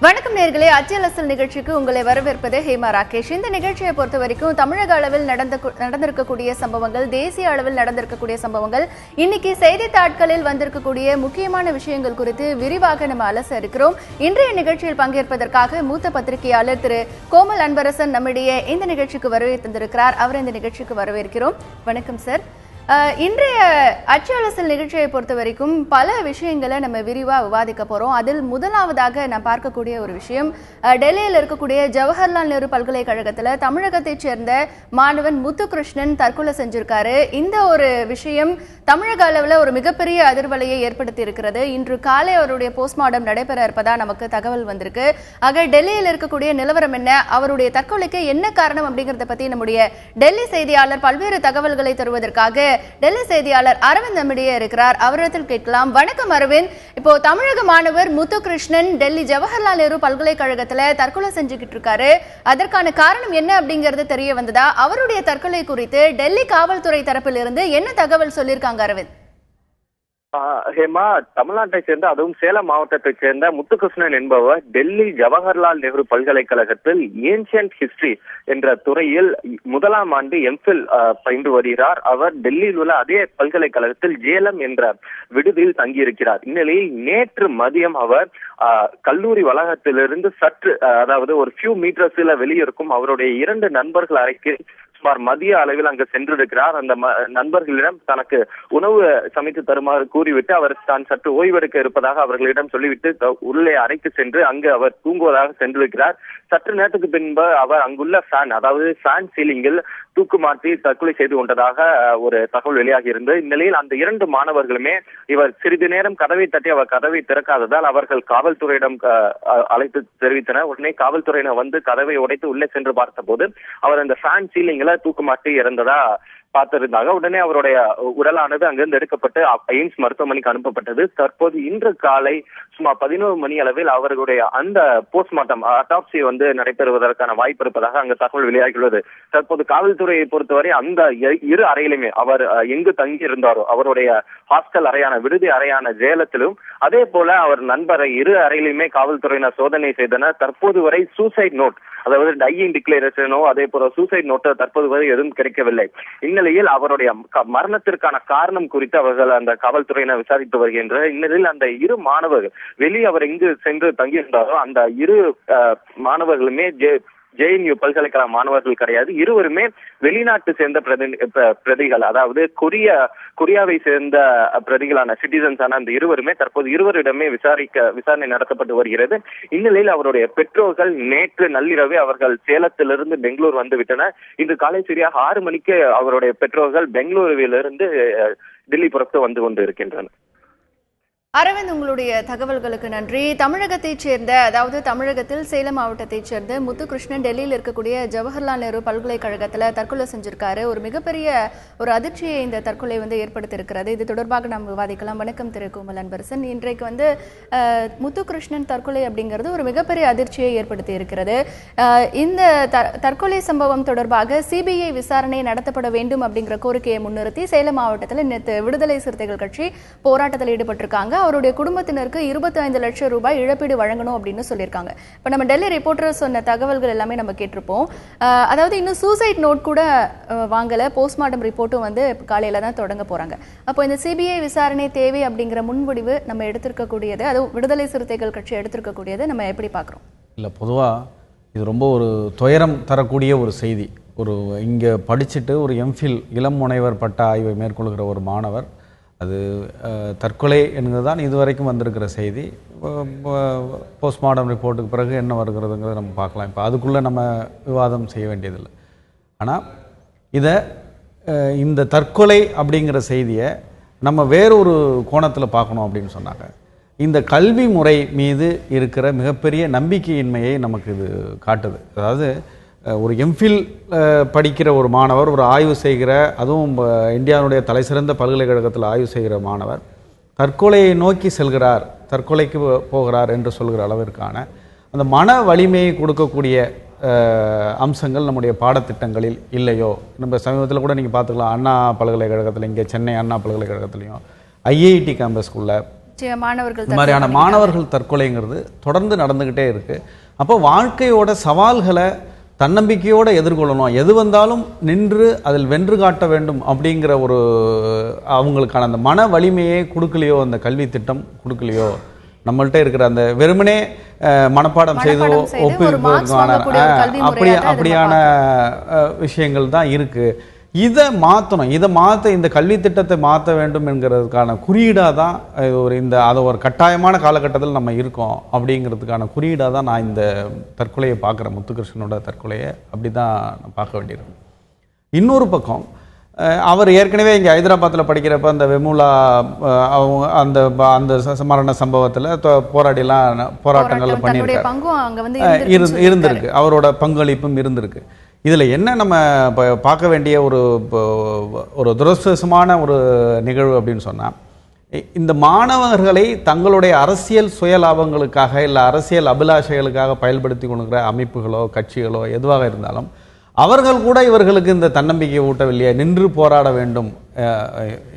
வணக்கம் நேயர்களே, அச்சலசல் நிகழ்ச்சிக்கு உங்களை வரவேற்பது ஹேமா ராகேஷ். இந்த நிகழ்ச்சியை பொறுத்த வரைக்கும் தமிழக அளவில் நடந்திருக்கக்கூடிய சம்பவங்கள், தேசிய அளவில் நடந்திருக்கக்கூடிய சம்பவங்கள், இன்னைக்கு செய்தித்தாட்களில் வந்திருக்கக்கூடிய முக்கியமான விஷயங்கள் குறித்து விரிவாக நம்ம அலச இருக்கிறோம். இன்றைய நிகழ்ச்சியில் பங்கேற்பதற்காக மூத்த பத்திரிகையாளர் திரு கோமல் அன்பரசன் நம்மிடையே இந்த நிகழ்ச்சிக்கு வருகை தந்திருக்கிறார். அவர் இந்த நிகழ்ச்சிக்கு வரவேற்கிறோம். வணக்கம் சார். இன்றைய அச்சலசல் நிகழ்ச்சியை பொறுத்த வரைக்கும் பல விஷயங்களை நம்ம விரிவாக விவாதிக்க போகிறோம். அதில் முதலாவதாக நான் பார்க்கக்கூடிய ஒரு விஷயம், டெல்லியில் இருக்கக்கூடிய ஜவஹர்லால் நேரு பல்கலைக்கழகத்தில் தமிழகத்தைச் சேர்ந்த மாணவன் முத்துகிருஷ்ணன் தற்கொலை செஞ்சிருக்காரு. இந்த ஒரு விஷயம் தமிழக அளவில் ஒரு மிகப்பெரிய அதிர்வலையை ஏற்படுத்தி இருக்கிறது. இன்று காலை அவருடைய போஸ்ட்மார்ட்டம் நடைபெற இருப்பதா நமக்கு தகவல் வந்திருக்கு. ஆக டெல்லியில் இருக்கக்கூடிய நிலவரம் என்ன, அவருடைய தற்கொலைக்கு என்ன காரணம் அப்படிங்கிறத பற்றி நம்முடைய டெல்லி செய்தியாளர் பல்வேறு தகவல்களை தருவதற்காக டெல்லி செய்தியாளர் அரவிந்த் நம்மிடையே இருக்கிறார். அவரிடத்தில் கேட்கலாம். வணக்கம் அரவிந்த். இப்போ தமிழக மாணவர் முத்துகிருஷ்ணன் டெல்லி ஜவஹர்லால் நேரு பல்கலைக்கழகத்துல தற்கொலை செஞ்சுக்கிட்டு இருக்காரு. அதற்கான காரணம் என்ன அப்படிங்கிறது தெரிய வந்ததா? அவருடைய தற்கொலை குறித்து டெல்லி காவல்துறை தரப்பில் இருந்து என்ன தகவல் சொல்லியிருக்காங்க அரவிந்த்? ஹேமா, தமிழ்நாட்டை சேர்ந்த, அதுவும் சேலம் மாவட்டத்தை சேர்ந்த முத்துகிருஷ்ணன் என்பவர் டெல்லி ஜவஹர்லால் நேரு பல்கலைக்கழகத்தில் ஏன்ஷியன்ட் ஹிஸ்டரி என்ற துறையில் முதலாம் ஆண்டு எம்ஃபில் பயின்று வருகிறார். அவர் டெல்லியில் உள்ள அதே பல்கலைக்கழகத்தில் ஜேலம் என்ற விடுதியில் தங்கியிருக்கிறார். இந்நிலையில் நேற்று மதியம் அவர் கல்லூரி வளாகத்திலிருந்து சற்று, அதாவது ஒரு ஃபியூ மீட்டர்ஸ்ல வெளியிருக்கும் அவருடைய 2 நண்பர்கள் அறைக்கு சுமார் மதிய அளவில் அங்கு சென்றிருக்கிறார். அந்த நண்பர்களிடம் தனக்கு உணவு சமைத்து தருமாறு கூறிவிட்டு அவர் தான் சற்று ஓய்வெடுக்க இருப்பதாக அவர்களிடம் சொல்லிவிட்டு உள்ளே அறைக்கு சென்று அங்கு அவர் தூங்குவதாக சென்றிருக்கிறார். சற்று நேரத்துக்கு பின்பு அவர் அங்குள்ள ஃபேன், அதாவது ஃபேன் சீலிங்கில் தூக்கு மாற்றி தற்கொலை செய்து கொண்டதாக ஒரு தகவல் வெளியாகி இருந்தது. இந்நிலையில் அந்த 2 மாணவர்களுமே இவர் சிறிது நேரம் கதவை தட்டி அவர் கதவை திறக்காததால் அவர்கள் காவல்துறையிடம் அழைத்து தெரிவித்தனர். உடனே காவல்துறையினர் வந்து கதவை உடைத்து உள்ளே சென்று பார்த்தபோது அவர் அந்த ஃபேன் சீலிங்கில் தூக்கு மாட்டி இறந்ததா பார்த்திருந்தாங்க. உடனே அவருடைய உடலானது அங்கிருந்து எடுக்கப்பட்டு எய்ம்ஸ் மருத்துவமனைக்கு அனுப்பப்பட்டது. தற்போது இன்று காலை சுமார் 11 மணி அளவில் அவர்களுடைய அந்த போஸ்ட்மார்ட்டம் அட்டாப்சி நடைபெறுவதற்கான வாய்ப்பு இருப்பதாக அங்கு தகவல் வெளியாகியுள்ளது. தற்போது காவல்துறையை பொறுத்தவரை அந்த 2 அறையிலுமே அவர் எங்கு தங்கி இருந்தாரோ அவருடைய ஹாஸ்டல் அறையான விடுதி அறையான ஜேலத்திலும், அதே போல அவர் நண்பரை 2 அறையிலுமே காவல்துறையினர் சோதனை செய்தனர். தற்போது வரை சூசைட் நோட், அதாவது டையிங் டிக்ளரேஷனோ அதே போல சூசைட் நோட்டோ தற்போது வரை எதுவும் கிடைக்கவில்லை. இந்நிலையில் அவருடைய மரணத்திற்கான காரணம் குறித்து அவர்கள் அந்த காவல்துறையினர் விசாரித்து வருகின்றனர். இந்நிலையில் அந்த 2 மாணவர்கள் வெளியே அவர் எங்கு சென்று தங்கியிருந்தாரோ அந்த 2 மாணவர்களுமே ஜேஎன்யூ பல்கலைக்கழக மாணவர்கள் கிடையாது. இருவருமே வெளிநாட்டு சேர்ந்த பிரதிகள், அதாவது கொரியாவை சேர்ந்த பிரதிகளான சிட்டிசன்ஸான அந்த இருவருமே தற்போது இருவரிடமே விசாரணை நடத்தப்பட்டு வருகிறது. இந்நிலையில் அவருடைய பெற்றோர்கள் நேற்று நள்ளிரவே அவர்கள் சேலத்திலிருந்து பெங்களூர் வந்து விட்டனர். இன்று காலை சரியாக 6 மணிக்கு அவருடைய பெற்றோர்கள் பெங்களூருவிலிருந்து டெல்லி புறப்பட்டு வந்து கொண்டு இருக்கின்றனர். அரவிந்த், உங்களுடைய தகவல்களுக்கு நன்றி. தமிழகத்தைச் சேர்ந்த, அதாவது தமிழகத்தில் சேலம் மாவட்டத்தைச் சேர்ந்த முத்துகிருஷ்ணன் டெல்லியில் இருக்கக்கூடிய ஜவஹர்லால் நேரு பல்கலைக்கழகத்தில் தற்கொலை செஞ்சிருக்காரு. ஒரு மிகப்பெரிய ஒரு அதிர்ச்சியை இந்த தற்கொலை ஏற்படுத்தியிருக்கிறது. இது தொடர்பாக நாம் விவாதிக்கலாம். வணக்கம் திரு கோமல் அன்பரசன். இன்றைக்கு முத்துகிருஷ்ணன் தற்கொலை அப்படிங்கிறது ஒரு மிகப்பெரிய அதிர்ச்சியை ஏற்படுத்தி இருக்கிறது. இந்த தற்கொலை சம்பவம் தொடர்பாக சிபிஐ விசாரணை நடத்தப்பட வேண்டும் அப்படிங்கிற கோரிக்கையை முன்னிறுத்தி சேலம் மாவட்டத்தில் நேற்று விடுதலை சிறுத்தைகள் கட்சி போராட்டத்தில் ஈடுபட்டிருக்காங்க. அவருடைய குடும்பத்தினருக்கு 25 லட்சம் ரூபாய் இழப்பீடு வழங்கணும் அப்படின்னு சொல்லியிருக்காங்க. இப்போ நம்ம டெல்லி ரிப்போர்ட்டர் சொன்ன தகவல்கள் எல்லாமே நம்ம கேட்டிருப்போம். அதாவது இன்னும் சூசைட் நோட் கூட வாங்கல, போஸ்ட்மார்ட்டம் ரிப்போர்ட்டும் காலையில தான் தொடங்க போறாங்க. அப்போ இந்த சிபிஐ விசாரணை தேவை அப்படிங்கிற முன்வடிவு நம்ம எடுத்திருக்கக்கூடியது, அது விடுதலை சிறுத்தைகள் கட்சி எடுத்திருக்கக்கூடியது நம்ம எப்படி பார்க்குறோம்? இல்லை, பொதுவாக இது ரொம்ப ஒரு துயரம் தரக்கூடிய ஒரு செய்தி. ஒரு இங்கே படிச்சுட்டு ஒரு எம்ஃபில் இளம் முனைவர் பட்ட ஆய்வை மேற்கொள்கிற ஒரு மாணவர் அது தற்கொலை என்கிறது தான் இதுவரைக்கும் வந்திருக்கிற செய்தி. போஸ்ட்மார்ட்டம் ரிப்போர்ட்டுக்கு பிறகு என்ன வருகிறதுங்கிறத நம்ம பார்க்கலாம். இப்போ அதுக்குள்ளே நம்ம விவாதம் செய்ய வேண்டியதில்லை. ஆனால் இந்த தற்கொலை அப்படிங்கிற செய்தியை நம்ம வேறொரு கோணத்தில் பார்க்கணும் அப்படின்னு சொன்னாங்க. இந்த கல்வி முறை மீது இருக்கிற மிகப்பெரிய நம்பிக்கையின்மையை நமக்கு இது காட்டுது. அதாவது ஒரு எம்ஃபில் படிக்கிற ஒரு மாணவர், ஒரு ஆய்வு செய்கிற, அதுவும் இந்தியாவுடைய தலை சிறந்த பல்கலைக்கழகத்தில் ஆய்வு செய்கிற மாணவர் தற்கொலையை நோக்கி செல்கிறார், தற்கொலைக்கு போகிறார் என்று சொல்கிற அளவிற்கான அந்த மன வலிமையை கொடுக்கக்கூடிய அம்சங்கள் நம்முடைய பாடத்திட்டங்களில் இல்லையோ? நம்ம சமீபத்தில் கூட நீங்கள் பார்த்துக்கலாம், அண்ணா பல்கலைக்கழகத்தில், இங்கே சென்னை அண்ணா பல்கலைக்கழகத்துலேயும் ஐஐடி கேம்பஸ்குள்ளே மாணவர்கள் இந்த மாதிரியான மாணவர்கள் தற்கொலைங்கிறது தொடர்ந்து நடந்துக்கிட்டே இருக்குது. அப்போ வாழ்க்கையோட சவால்களை தன்னம்பிக்கையோடு எதிர்கொள்ளணும், எது வந்தாலும் நின்று அதில் வென்று காட்ட வேண்டும் அப்படிங்கிற ஒரு அவங்களுக்கான அந்த மன வலிமையே கொடுக்கலையோ, அந்த கல்வி திட்டம் கொடுக்கலையோ. நம்மள்கிட்ட இருக்கிற அந்த வெறுமனே மனப்பாடம் செய்தோ அப்படியான விஷயங்கள் தான் இருக்குது. இதை மாற்றணும். இதை இந்த கல்வி திட்டத்தை மாற்ற வேண்டும் என்கிறதுக்கான குறியீடாக தான் அதை ஒரு கட்டாயமான காலகட்டத்தில் நம்ம இருக்கோம் அப்படிங்கிறதுக்கான குறியீடாக தான் நான் இந்த தற்கொலையை பார்க்குறேன். முத்துகிருஷ்ணனோட தற்கொலையை அப்படி தான் நான் பார்க்க வேண்டியிருக்கு. இன்னொரு பக்கம் அவர் ஏற்கனவே இங்கே ஹைதராபாத்தில் படிக்கிறப்ப அந்த வெமுலா அவங்க அந்த மரண சம்பவத்தில் போராட்டங்கள் பண்ணியிருக்காரு, இருந்திருக்கு. அவரோட பங்களிப்பும் இருந்திருக்கு. இதில் என்ன நம்ம இப்போ பார்க்க வேண்டிய ஒரு துரதிர்ஷ்டமான ஒரு நிகழ்வு அப்படின்னு சொன்னால், இந்த மாணவர்களை தங்களுடைய அரசியல் சுயலாபங்களுக்காக இல்லை அரசியல் அபிலாஷைகளுக்காக பயன்படுத்தி கொள்கிற அமைப்புகளோ கட்சிகளோ எதுவாக இருந்தாலும் அவர்கள் கூட இவர்களுக்கு இந்த தன்னம்பிக்கையை ஊட்டவில்லையே, நின்று போராட வேண்டும்.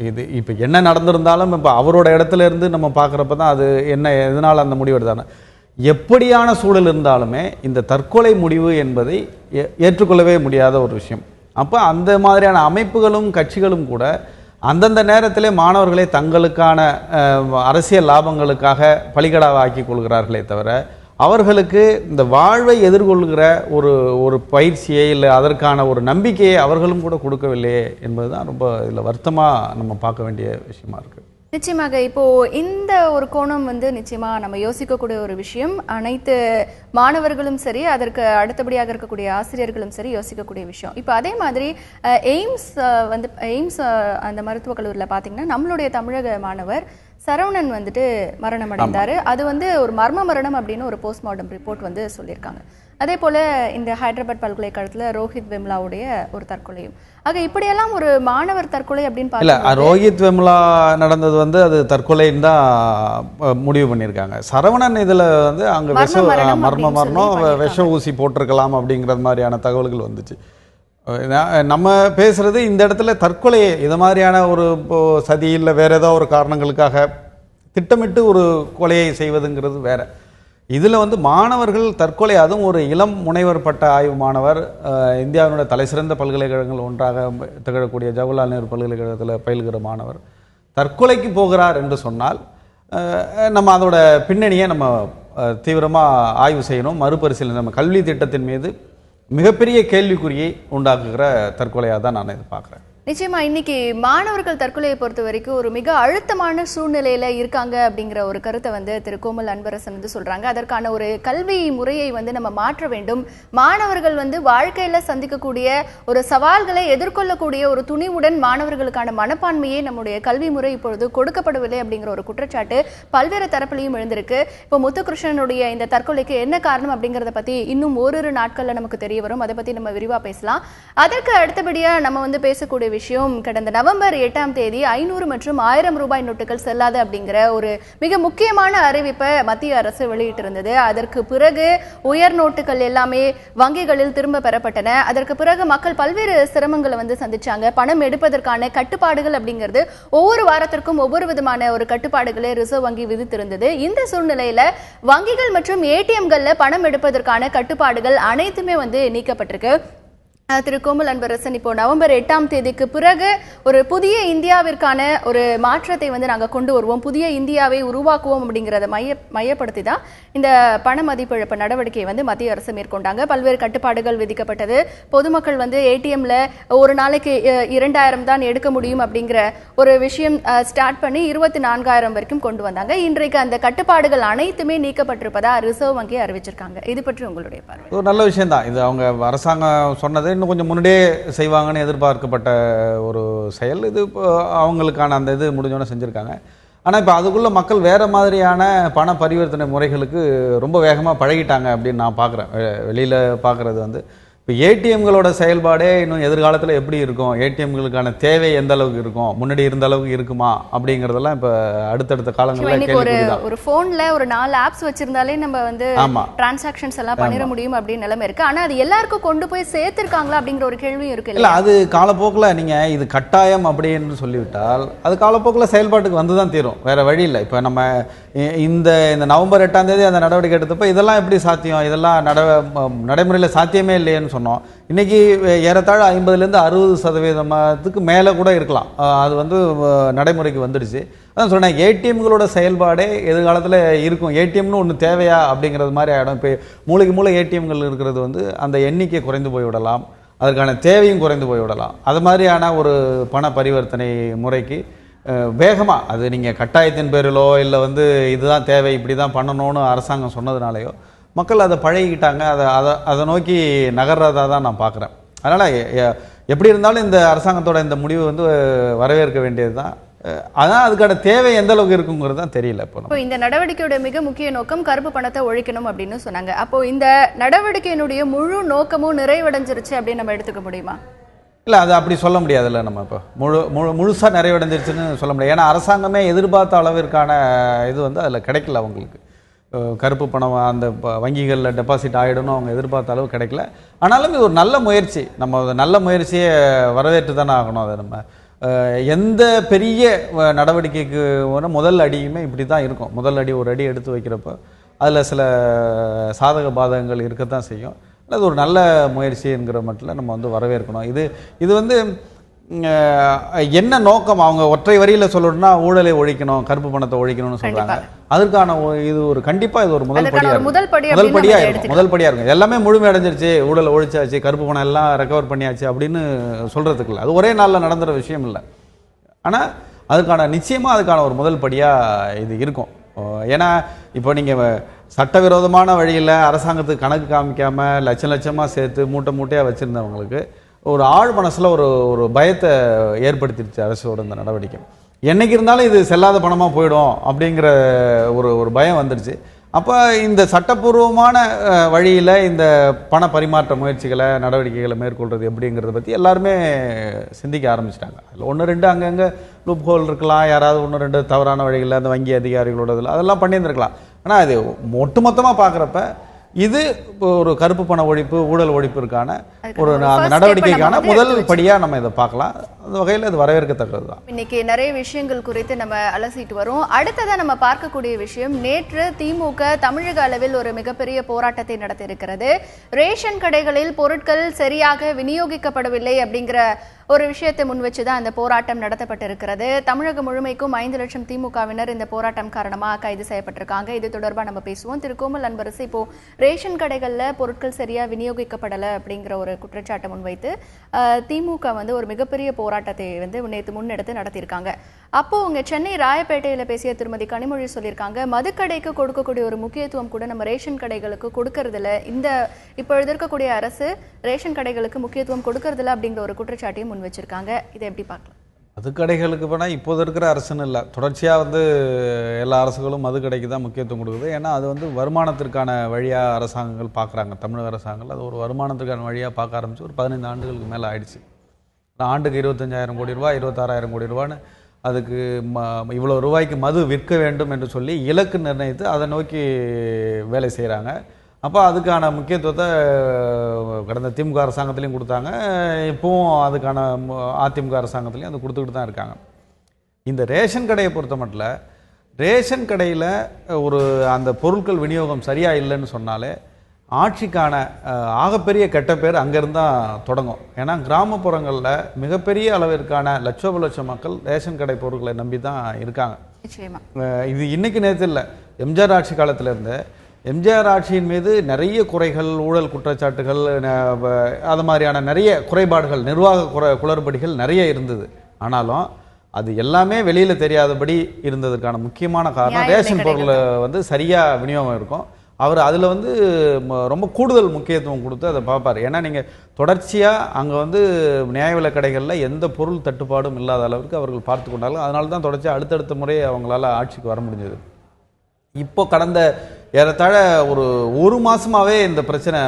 இது இப்போ என்ன நடந்திருந்தாலும் இப்போ அவரோட இடத்துல இருந்து நம்ம பார்க்குறப்ப தான் அது என்ன எதனால் அந்த முடிவு எடுத்தானே. எப்படியான சூழல் இருந்தாலுமே இந்த தற்கொலை முடிவு என்பதை ஏற்றுக்கொள்ளவே முடியாத ஒரு விஷயம். அப்போ அந்த மாதிரியான அமைப்புகளும் கட்சிகளும் கூட அந்தந்த நேரத்திலே மாணவர்களை தங்களுக்கான அரசியல் லாபங்களுக்காக பலிகடாவாக்கி கொள்கிறார்களே தவிர அவர்களுக்கு இந்த வாழ்வை எதிர்கொள்கிற ஒரு பயிற்சியை இல்லை அதற்கான ஒரு நம்பிக்கையை அவர்களும் கூட கொடுக்கவில்லையே என்பதுதான் ரொம்ப இதில் வருத்தமாக நம்ம பார்க்க வேண்டிய விஷயமா இருக்குது. நிச்சயமாக இப்போ இந்த ஒரு கோணம் நிச்சயமா நம்ம யோசிக்கக்கூடிய ஒரு விஷயம். அனைத்து மாணவர்களும் சரி, அதற்கு அடுத்தபடியாக இருக்கக்கூடிய ஆசிரியர்களும் சரி யோசிக்கக்கூடிய விஷயம். இப்போ அதே மாதிரி எய்ம்ஸ் அந்த மருத்துவக் கல்லூரியில் பார்த்தீங்கன்னா நம்மளுடைய தமிழக மாணவர் சரவணன் மரணம் அடைந்தார். அது ஒரு மர்ம மரணம் அப்படின்னு ஒரு போஸ்ட்மார்ட்டம் ரிப்போர்ட் சொல்லியிருக்காங்க. அதே போல இந்த ஹைதராபாத் பல்கலைக்கழகத்தில் ரோஹித் வெம்லாவுடைய ஒரு தற்கொலையும். ஆக இப்படியெல்லாம் ஒரு மாணவர் தற்கொலை அப்படின்னு பார்த்தா ரோஹித் வெம்லா நடந்தது அது தற்கொலைன்னு தான் முடிவு பண்ணியிருக்காங்க. சரவணன் இதில் அங்கே மர்ம மரணம் விஷ ஊசி போட்டிருக்கலாம் அப்படிங்கிறது மாதிரியான தகவல்கள் வந்துச்சு. நம்ம பேசுறது இந்த இடத்துல தற்கொலையை இது மாதிரியான ஒரு சதி இல்லை வேற ஏதோ ஒரு காரணங்களுக்காக திட்டமிட்டு ஒரு கொலையை செய்வதுங்கிறது வேற. இதில் மாணவர்கள் தற்கொலை, அதுவும் ஒரு இளம் முனைவர் பட்ட ஆய்வு மாணவர், இந்தியாவினுடைய தலைசிறந்த பல்கலைக்கழகங்கள் ஒன்றாக திகழக்கூடிய ஜவஹர்லால் நேரு பல்கலைக்கழகத்தில் பயில்கிற மாணவர் தற்கொலைக்கு போகிறார் என்று சொன்னால் நம்ம அதோட பின்னணியை நம்ம தீவிரமாக ஆய்வு செய்யணும், மறுபரிசீலனை. நம்ம கல்வி திட்டத்தின் மீது மிகப்பெரிய கேள்விக்குறியை உண்டாக்குகிற தற்கொலையாக தான் நான் இதை பார்க்குறேன். நிச்சயமா இன்னைக்கு மாணவர்கள் தற்கொலையை பொறுத்த வரைக்கும் ஒரு மிக அழுத்தமான சூழ்நிலையில இருக்காங்க அப்படிங்கிற ஒரு கருத்தை திரு கோமல் அன்பரசன் சொல்றாங்க. அதற்கான ஒரு கல்வி முறையை நம்ம மாற்ற வேண்டும். மாணவர்கள் வாழ்க்கையில சந்திக்கக்கூடிய ஒரு சவால்களை எதிர்கொள்ளக்கூடிய ஒரு துணிவுடன் மாணவர்களுக்கான மனப்பான்மையை நம்முடைய கல்வி முறை இப்பொழுது கொடுக்கப்படவில்லை அப்படிங்கிற ஒரு குற்றச்சாட்டு பல்வேறு தரப்பிலையும் எழுந்திருக்கு. இப்போ முத்துகிருஷ்ணனுடைய இந்த தற்கொலைக்கு என்ன காரணம் அப்படிங்கிறத பத்தி இன்னும் ஓரிரு நாட்கள்ல நமக்கு தெரிய வரும். அதை பத்தி நம்ம விரிவா பேசலாம். அதற்கு அடுத்தபடியா நம்ம பேசக்கூடிய விஷயம், கடந்த நவம்பர் 8ஆம் தேதி 500 மற்றும் 1000 ரூபாய் நோட்டுகள் செல்லாது அப்படிங்கிற ஒரு மிக முக்கியமான அறிவிப்பை மத்திய அரசு வெளியிட்டிருந்தது. அதற்கு பிறகு உயர் நோட்டுகள் எல்லாமே வங்கிகளில் திரும்ப பெறப்பட்டன. அதற்கு பிறகு மக்கள் பல்வேறு சிரமங்களை சந்திச்சாங்க. பணம் எடுப்பதற்கான கட்டுப்பாடுகள் அப்படிங்கிறது ஒவ்வொரு வாரத்திற்கும் ஒவ்வொரு விதமான ஒரு கட்டுப்பாடுகளை ரிசர்வ் வங்கி விதித்திருந்தது. இந்த சூழ்நிலையில வங்கிகள் மற்றும் ஏடிஎம்கள்ல பணம் எடுப்பதற்கான கட்டுப்பாடுகள் அனைத்துமே நீக்கப்பட்டிருக்கு. திரு கோமல் அன்பரசன், இப்போ நவம்பர் 8ஆம் தேதிக்கு பிறகு ஒரு புதிய இந்தியாவிற்கான ஒரு மாற்றத்தை நாங்கள் கொண்டு வருவோம், புதிய இந்தியாவை உருவாக்குவோம் அப்படிங்கிறத மையப்படுத்தி தான் இந்த பண மதிப்பிழப்பு நடவடிக்கையை மத்திய அரசு மேற்கொண்டாங்க. பல்வேறு கட்டுப்பாடுகள் விதிக்கப்பட்டது. பொதுமக்கள் ஏடிஎம்ல ஒரு நாளைக்கு 2000 தான் எடுக்க முடியும் அப்படிங்கிற ஒரு விஷயம் ஸ்டார்ட் பண்ணி 24,000 வரைக்கும் கொண்டு வந்தாங்க. இன்றைக்கு அந்த கட்டுப்பாடுகள் அனைத்துமே நீக்கப்பட்டிருப்பதா ரிசர்வ் வங்கி அறிவிச்சிருக்காங்க. இது பற்றி உங்களுடைய பார்வை? ஒரு நல்ல விஷயம் தான் இது. அவங்க அரசாங்கம் சொன்னது இன்னும் கொஞ்சம் முன்னாடியே செய்வாங்கன்னு எதிர்பார்க்கப்பட்ட ஒரு செயல் இது. அவங்களுக்கான அந்த இது முடிஞ்சோன்னு செஞ்சுருக்காங்க. ஆனால் இப்போ அதுக்குள்ளே மக்கள் வேறு மாதிரியான பண பரிவர்த்தனை முறைகளுக்கு ரொம்ப வேகமாக பழகிட்டாங்க அப்படின்னு நான் பார்க்குறேன். வெளியில் பார்க்குறது இப்போ ஏடிஎம்களோட செயல்பாடே இன்னும் எதிர்காலத்தில் எப்படி இருக்கும், ஏடிஎம்களுக்கான தேவை எந்த அளவுக்கு இருக்கும், முன்னாடி இருந்த அளவுக்கு இருக்குமா அப்படிங்கிறதெல்லாம் இப்போ அடுத்தடுத்த காலங்களில் கேள்விக்குறிதான். ஒரு ஃபோனில் ஒரு 4 ஆப்ஸ் வச்சிருந்தாலே நம்ம வந்து டிரான்சாக்ஷன்ஸ் எல்லாம் பண்ணிட முடியும் அப்படின்னு நிலைமை இருக்கு. ஆனால் அது எல்லாருக்கும் கொண்டு போய் சேர்த்திருக்காங்களா அப்படிங்கிற ஒரு கேள்வியும் இருக்கு. இல்லை, அது காலப்போக்கில் நீங்கள் இது கட்டாயம் அப்படின்னு சொல்லிவிட்டால் அது காலப்போக்கில் செயல்பாட்டுக்கு வந்து தான் தீரும், வேறு வழி இல்லை. இப்போ நம்ம இந்த நவம்பர் 8ஆம் தேதி அந்த நடவடிக்கை எடுத்தப்போ இதெல்லாம் எப்படி சாத்தியம், இதெல்லாம் நடைமுறையில் சாத்தியமே இல்லையேன்னு சொன்னோம். இன்றைக்கி ஏறத்தாழ 50% 60% மேலே கூட இருக்கலாம், அது வந்து நடைமுறைக்கு வந்துடுச்சு. அதான் சொன்னேன், ஏடிஎம்களோட செயல்பாடே எதிர்காலத்தில் இருக்கும். ஏடிஎம்னு ஒன்று தேவையா அப்படிங்கிறது மாதிரி ஆகிடும். இப்போ மூளைக்கு ஏடிஎம்கள் இருக்கிறது வந்து அந்த எண்ணிக்கை குறைந்து போய்விடலாம், அதற்கான தேவையும் குறைந்து போய்விடலாம். அது மாதிரியான ஒரு பண பரிவர்த்தனை முறைக்கு வேகமாக, அது நீங்கள் கட்டாயத்தின் பேரிலோ இல்லை வந்து இதுதான் தேவை இப்படி தான் பண்ணணும்னு அரசாங்கம் சொன்னதுனாலையோ மக்கள் அதை பழகிக்கிட்டாங்க. அதை நோக்கி நகர்றதாக தான் நான் பார்க்குறேன். அதனால் எப்படி இருந்தாலும் இந்த அரசாங்கத்தோட இந்த முடிவு வந்து வரவேற்க வேண்டியது தான். அதான் அதுக்கான தேவை எந்த அளவுக்கு இருக்குங்கிறது தான் தெரியல. இப்போ இந்த நடவடிக்கையோட மிக முக்கிய நோக்கம் கருப்பு பணத்தை ஒழிக்கணும் அப்படின்னு சொன்னாங்க. அப்போ இந்த நடவடிக்கையினுடைய முழு நோக்கமும் நிறைவடைஞ்சிருச்சு அப்படின்னு நம்ம எடுத்துக்க முடியுமா? இல்லை, அது அப்படி சொல்ல முடியாதுல்ல. நம்ம இப்போ முழுசாக நிறைவடைஞ்சிருச்சுன்னு சொல்ல முடியாது. ஏன்னா அரசாங்கமே எதிர்பார்த்த அளவிற்கான இது வந்து அதில் கிடைக்கல அவங்களுக்கு. கருப்பு பணம் அந்த வங்கிகளில் டெபாசிட் ஆகிடணும் அவங்க எதிர்பார்த்த அளவு கிடைக்கல. ஆனாலும் இது ஒரு நல்ல முயற்சி, நம்ம நல்ல முயற்சியை வரவேற்று தானே ஆகணும். அதை நம்ம எந்த பெரிய நடவடிக்கைக்கு முதல் அடியுமே இப்படி தான் இருக்கும். முதல் அடி ஒரு அடி எடுத்து வைக்கிறப்போ அதில் சில சாதக பாதகங்கள் இருக்கத்தான் செய்யும். அது ஒரு நல்ல முயற்சிங்கிற மட்டில் நம்ம வந்து வரவேற்கணும். இது வந்து என்ன நோக்கம், அவங்க ஒற்றை வரியில் சொல்லணும்னா ஊழலை ஒழிக்கணும், கருப்பு பணத்தை ஒழிக்கணும்னு சொல்கிறாங்க. அதற்கான இது ஒரு கண்டிப்பாக இது ஒரு முதல் படியாக இருக்கும். எல்லாமே முழுமை அடைஞ்சிருச்சு, ஊழலை ஒழிச்சாச்சு, கருப்பு பணம் எல்லாம் ரெக்கவர் பண்ணியாச்சு அப்படின்னு சொல்கிறதுக்கு இல்லை. அது ஒரே நாளில் நடந்துற விஷயம் இல்லை. ஆனால் நிச்சயமாக அதுக்கான ஒரு முதல் படியாக இது இருக்கும். ஏன்னா இப்போ நீங்கள் சட்டவிரோதமான வழியில் அரசாங்கத்துக்கு கணக்கு காமிக்காமல் லட்சமாக சேர்த்து மூட்டையாக வச்சுருந்தவங்களுக்கு ஒரு ஆழ் மனசில் ஒரு பயத்தை ஏற்படுத்திடுச்சு அரசோட இந்த நடவடிக்கை. என்னைக்கு இருந்தாலும் இது செல்லாத பணமாக போயிடும் அப்படிங்கிற ஒரு பயம் வந்துடுச்சு. அப்போ இந்த சட்டப்பூர்வமான வழியில் இந்த பண பரிமாற்ற முயற்சிகளை நடவடிக்கைகளை மேற்கொள்வது எப்படிங்கிறத பற்றி எல்லாருமே சிந்திக்க ஆரம்பிச்சிட்டாங்க. அதில் 1-2 அங்கங்கே லூப் ஹோல் இருக்கலாம், யாராவது 1-2 தவறான வழிகளில் அந்த வங்கி அதிகாரிகளோட இதில் அதெல்லாம் பண்ணியிருந்துருக்கலாம். ஆனால் அது ஒட்டுமொத்தமாக பார்க்குறப்ப இது ஒரு கருப்பு பண ஒழிப்பு, ஊழல் ஒழிப்பிற்கான அந்த நடவடிக்கைக்கான முதல் படியா நம்ம இதை பார்க்கலாம். அந்த வகையில் இது வரவேற்கத்தக்கது தான். இன்னைக்கு நிறைய விஷயங்கள் குறித்து நம்ம அலசிட்டு வரோம். அடுத்ததான் நம்ம பார்க்கக்கூடிய விஷயம், நேற்று திமுக தமிழக அளவில் ஒரு மிகப்பெரிய போராட்டத்தை நடத்தியிருக்கிறது. ரேஷன் கடைகளில் பொருட்கள் சரியாக விநியோகிக்கப்படவில்லை அப்படிங்கிற ஒரு விஷயத்தை முன் வச்சுதான் அந்த போராட்டம் நடத்தப்பட்டிருக்கிறது. தமிழகம் முழுமைக்கும் 5 லட்சம் திமுகவினர் இந்த போராட்டம் காரணமாக கைது செய்யப்பட்டிருக்காங்க. இது தொடர்பாக நம்ம பேசுவோம். திரு கோமல் அன்பரசு, இப்போ ரேஷன் கடைகளில் பொருட்கள் சரியா விநியோகிக்கப்படலை அப்படிங்கிற ஒரு குற்றச்சாட்டை முன்வைத்து திமுக வந்து ஒரு மிகப்பெரிய போராட்டத்தை வந்து நேற்று முன்னெடுத்து நடத்தியிருக்காங்க. அப்போ உங்க சென்னை ராயப்பேட்டையில் பேசிய திருமதி கனிமொழி சொல்லியிருக்காங்க, மதுக்கடைக்கு கொடுக்கக்கூடிய ஒரு முக்கியத்துவம் கூட நம்ம ரேஷன் கடைகளுக்கு கொடுக்கறதில்ல, இந்த இப்பொழுது இருக்கக்கூடிய அரசு ரேஷன் கடைகளுக்கு முக்கியத்துவம் கொடுக்கறதில்ல அப்படிங்கிற ஒரு குற்றச்சாட்டையும் முன் வச்சிருக்காங்க. இதை எப்படி பார்க்கலாம்? மதுக்கடைகளுக்கு போனால் இப்போது இருக்கிற அரசுன்னு இல்லை, தொடர்ச்சியாக வந்து எல்லா அரசுகளும் மதுக்கடைக்கு தான் முக்கியத்துவம் கொடுக்குது. ஏன்னா அது வந்து வருமானத்திற்கான வழியாக அரசாங்கங்கள் பார்க்குறாங்க. தமிழக அரசாங்கங்கள் அது ஒரு வருமானத்திற்கான வழியாக பார்க்க ஆரம்பிச்சு ஒரு 15 ஆண்டுகளுக்கு மேலே ஆயிடுச்சு. ஆண்டுக்கு 25,000 கோடி ரூபா, 26,000 கோடி ரூபான்னு அதுக்கு இவ்வளோ ரூபாய்க்கு மது விற்க வேண்டும் என்று சொல்லி இலக்கு நிர்ணயித்து அதை நோக்கி வேலை செய்கிறாங்க. அப்போ அதுக்கான முக்கியத்துவத்தை கடந்த திமுக அரசாங்கத்துலேயும் கொடுத்தாங்க, இப்போவும் அதுக்கான அதிமுக அரசாங்கத்துலேயும் அது கொடுத்துக்கிட்டு தான் இருக்காங்க. இந்த ரேஷன் கடையை பொறுத்த மட்டும் ரேஷன் கடையில் ஒரு அந்த பொருட்கள் விநியோகம் சரியாக இல்லைன்னு சொன்னாலே ஆட்சிக்கான ஆகப்பெரிய கெட்ட பேர் அங்கேருந்து தான் தொடங்கும். ஏன்னா கிராமப்புறங்களில் மிகப்பெரிய அளவிற்கான லட்சோப மக்கள் ரேஷன் கடை பொருட்களை நம்பி தான் இருக்காங்க. இது இன்னைக்கு நேற்று இல்லை, எம்ஜிஆர் ஆட்சி காலத்திலேருந்து எம்ஜிஆர் ஆட்சியின் மீது நிறைய குறைகள், ஊழல் குற்றச்சாட்டுகள், அது மாதிரியான நிறைய குறைபாடுகள், நிர்வாக குளறுபடிகள் நிறைய இருந்தது. ஆனாலும் அது எல்லாமே வெளியில் தெரியாதபடி இருந்ததுக்கான முக்கியமான காரணம் ரேஷன் பொருள் வந்து சரியாக விநியோகம் இருக்கும். அவர் அதில் வந்து ரொம்ப கூடுதல் முக்கியத்துவம் கொடுத்து அதை பார்ப்பார். ஏன்னா நீங்கள் தொடர்ச்சியாக அங்கே வந்து நியாய விலை கடைகளில் எந்த பொருள் தட்டுப்பாடும் இல்லாத அளவுக்கு அவர்கள் பார்த்து கொண்டார்கள். அதனால தான் தொடர்ச்சியாக அடுத்தடுத்த முறை அவங்களால ஆட்சிக்கு வர முடிஞ்சது. இப்போ கடந்த ஏறத்தாழ ஒரு மாதமாகவே இந்த பிரச்சனை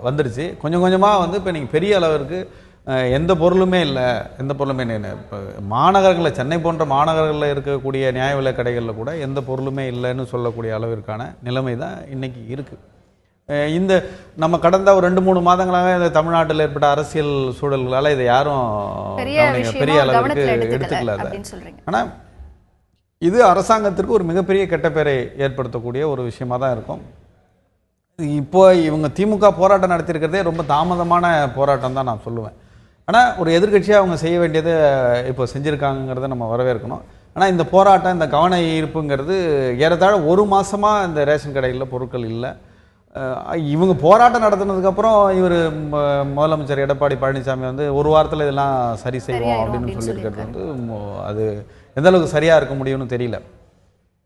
வந்துடுச்சு. கொஞ்சம் கொஞ்சமாக வந்து இப்போ நீங்கள் பெரிய அளவிற்கு எந்த பொருளுமே இல்லை, எந்த பொருளுமே இப்போ மாநகரங்களில், சென்னை போன்ற மாநகரங்களில் இருக்கக்கூடிய நியாய விலை கடைகளில் கூட எந்த பொருளுமே இல்லைன்னு சொல்லக்கூடிய அளவிற்கான நிலைமை தான் இன்றைக்கி இருக்குது. இந்த நம்ம கடந்த ஒரு 2-3 மாதங்களாக இந்த தமிழ்நாட்டில் ஏற்பட்ட அரசியல் சூழல்களால் இதை யாரும் பெரிய அளவிற்கு எடுத்துக்கல. ஆனால் இது அரசாங்கத்திற்கு ஒரு மிகப்பெரிய கெட்ட பேரை ஏற்படுத்தக்கூடிய ஒரு விஷயமா தான் இருக்கும். இப்போ இவங்க திமுக போராட்டம் நடத்தியிருக்கிறதே ரொம்ப தாமதமான போராட்டம் தான் நான் சொல்லுவேன். ஆனால் ஒரு எதிர்க்கட்சியாக அவங்க செய்ய வேண்டியதை இப்போ செஞ்சுருக்காங்கிறத நம்ம வரவேற்கணும். ஆனால் இந்த போராட்டம், இந்த கவன ஈர்ப்புங்கிறது ஏறத்தாழ ஒரு மாதமாக இந்த ரேஷன் கடைகளில் பொருட்கள் இல்லை. இவங்க போராட்டம் நடத்தினதுக்கப்புறம் இவர் முதலமைச்சர் எடப்பாடி பழனிசாமி வந்து ஒரு வாரத்தில் இதெல்லாம் சரி செய்வோம் அப்படின்னு சொல்லியிருக்கிறது வந்து அது எந்த அளவுக்கு சரியாக இருக்க முடியும்னு தெரியல.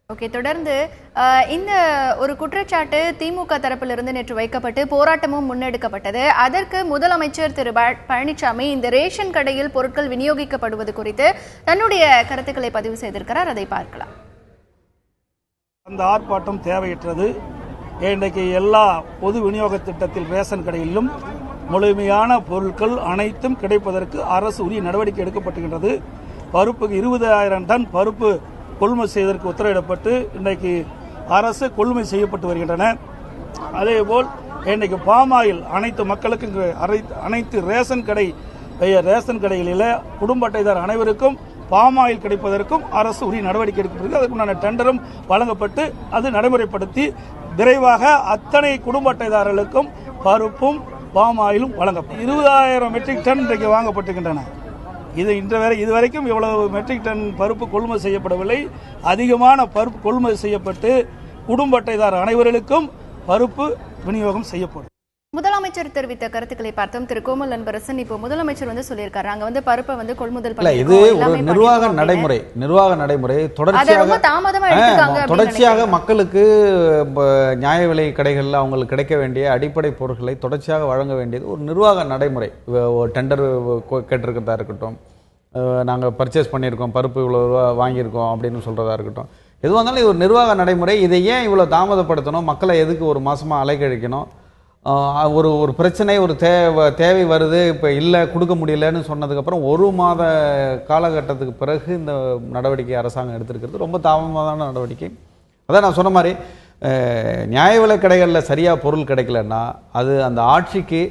ஓகே, தொடர்ந்து இந்த ஒரு குற்றச்சாட்டு திமுக தரப்பிலிருந்து நேற்று வைக்கப்பட்டு போராட்டமும் முன்னெடுக்கப்பட்டது. அதற்கு முதலமைச்சர் திரு பழனிசாமி இந்த ரேஷன் கடையில் பொருட்கள் விநியோகிக்கப்படுவது குறித்து தன்னுடைய கருத்துக்களை பதிவு செய்திருக்கிறார். அதை பார்க்கலாம். அந்த ஆர்ப்பாட்டம் தேவையற்றது. இன்றைக்கு எல்லா பொது விநியோக திட்டத்தில் ரேஷன் கடையிலும் முழுமையான பொருட்கள் அனைத்தும் கிடைப்பதற்கு அரசு உரிய நடவடிக்கை எடுக்கப்பட்டுகின்றது. பருப்புக்கு 20,000 டன் பருப்பு கொள்முதல் செய்வதற்கு உத்தரவிடப்பட்டு இன்றைக்கு அரசு கொள்முதல் செய்யப்பட்டு வருகின்றன. அதேபோல் இன்றைக்கு பாமாயில் அனைத்து மக்களுக்கும் அனைத்து ரேஷன் கடைகளில் குடும்ப அட்டைதார் அனைவருக்கும் பாமாயில் கிடைப்பதற்கும் அரசு உரிய நடவடிக்கை எடுக்கப்பட்டது. அதுக்குண்டான டெண்டரும் வழங்கப்பட்டு அது நடைமுறைப்படுத்தி விரைவாக அத்தனை குடும்ப அட்டைதாரர்களுக்கும் பருப்பும் பாமாயிலும் வழங்கப்படும். 20,000 மெட்ரிக் டன் இன்றைக்கு வாங்கப்பட்டிருக்கின்றன. இதுவரைக்கும் இவ்வளவு மெட்ரிக் டன் பருப்பு கொள்முதல் செய்யப்படவில்லை. அதிகமான பருப்பு கொள்முதல் செய்யப்பட்டு குடும்ப அட்டைதார் அனைவர்களுக்கும் பருப்பு விநியோகம் செய்யப்படும். முதலமைச்சர் தெரிவித்த கருத்துக்களை பார்த்தோம். திரு கோமல் அன்பரசன், இப்போ முதலமைச்சர் வந்து சொல்லியிருக்காரு, நாங்க வந்து பருப்பை வந்து கொள்முதல் பண்ணல. இது ஒரு நிர்வாக நடைமுறை தொடர்ச்சியாக மக்களுக்கு நியாய விலை கடைகளில் அவங்களுக்கு கிடைக்க வேண்டிய அடிப்படை பொருட்களை தொடர்ச்சியாக வழங்க வேண்டியது ஒரு நிர்வாக நடைமுறை. டெண்டர் கேட்டிருக்கிறதா இருக்கட்டும், நாங்கள் பர்ச்சேஸ் பண்ணியிருக்கோம், பருப்பு இவ்வளோ ரூபா வாங்கியிருக்கோம் அப்படின்னு சொல்கிறதா இருக்கட்டும், எதுவாக இருந்தாலும் இது ஒரு நிர்வாக நடைமுறை. இதை ஏன் இவ்வளோ தாமதப்படுத்தணும்? மக்களை எதுக்கு ஒரு மாதமாக அலைக்கழிக்கணும்? ஒரு பிரச்சனை, ஒரு தேவை வருது, இப்போ இல்லை கொடுக்க முடியலன்னு சொன்னதுக்கப்புறம் ஒரு மாத காலகட்டத்துக்கு பிறகு இந்த நடவடிக்கை அரசாங்கம் எடுத்திருக்கிறது ரொம்ப தாமதமான நடவடிக்கை. அதான் நான் சொன்ன மாதிரி நியாய விலை கடைகளில் சரியாக பொருள் கிடைக்கலன்னா அது அந்த ஆட்சிக்கு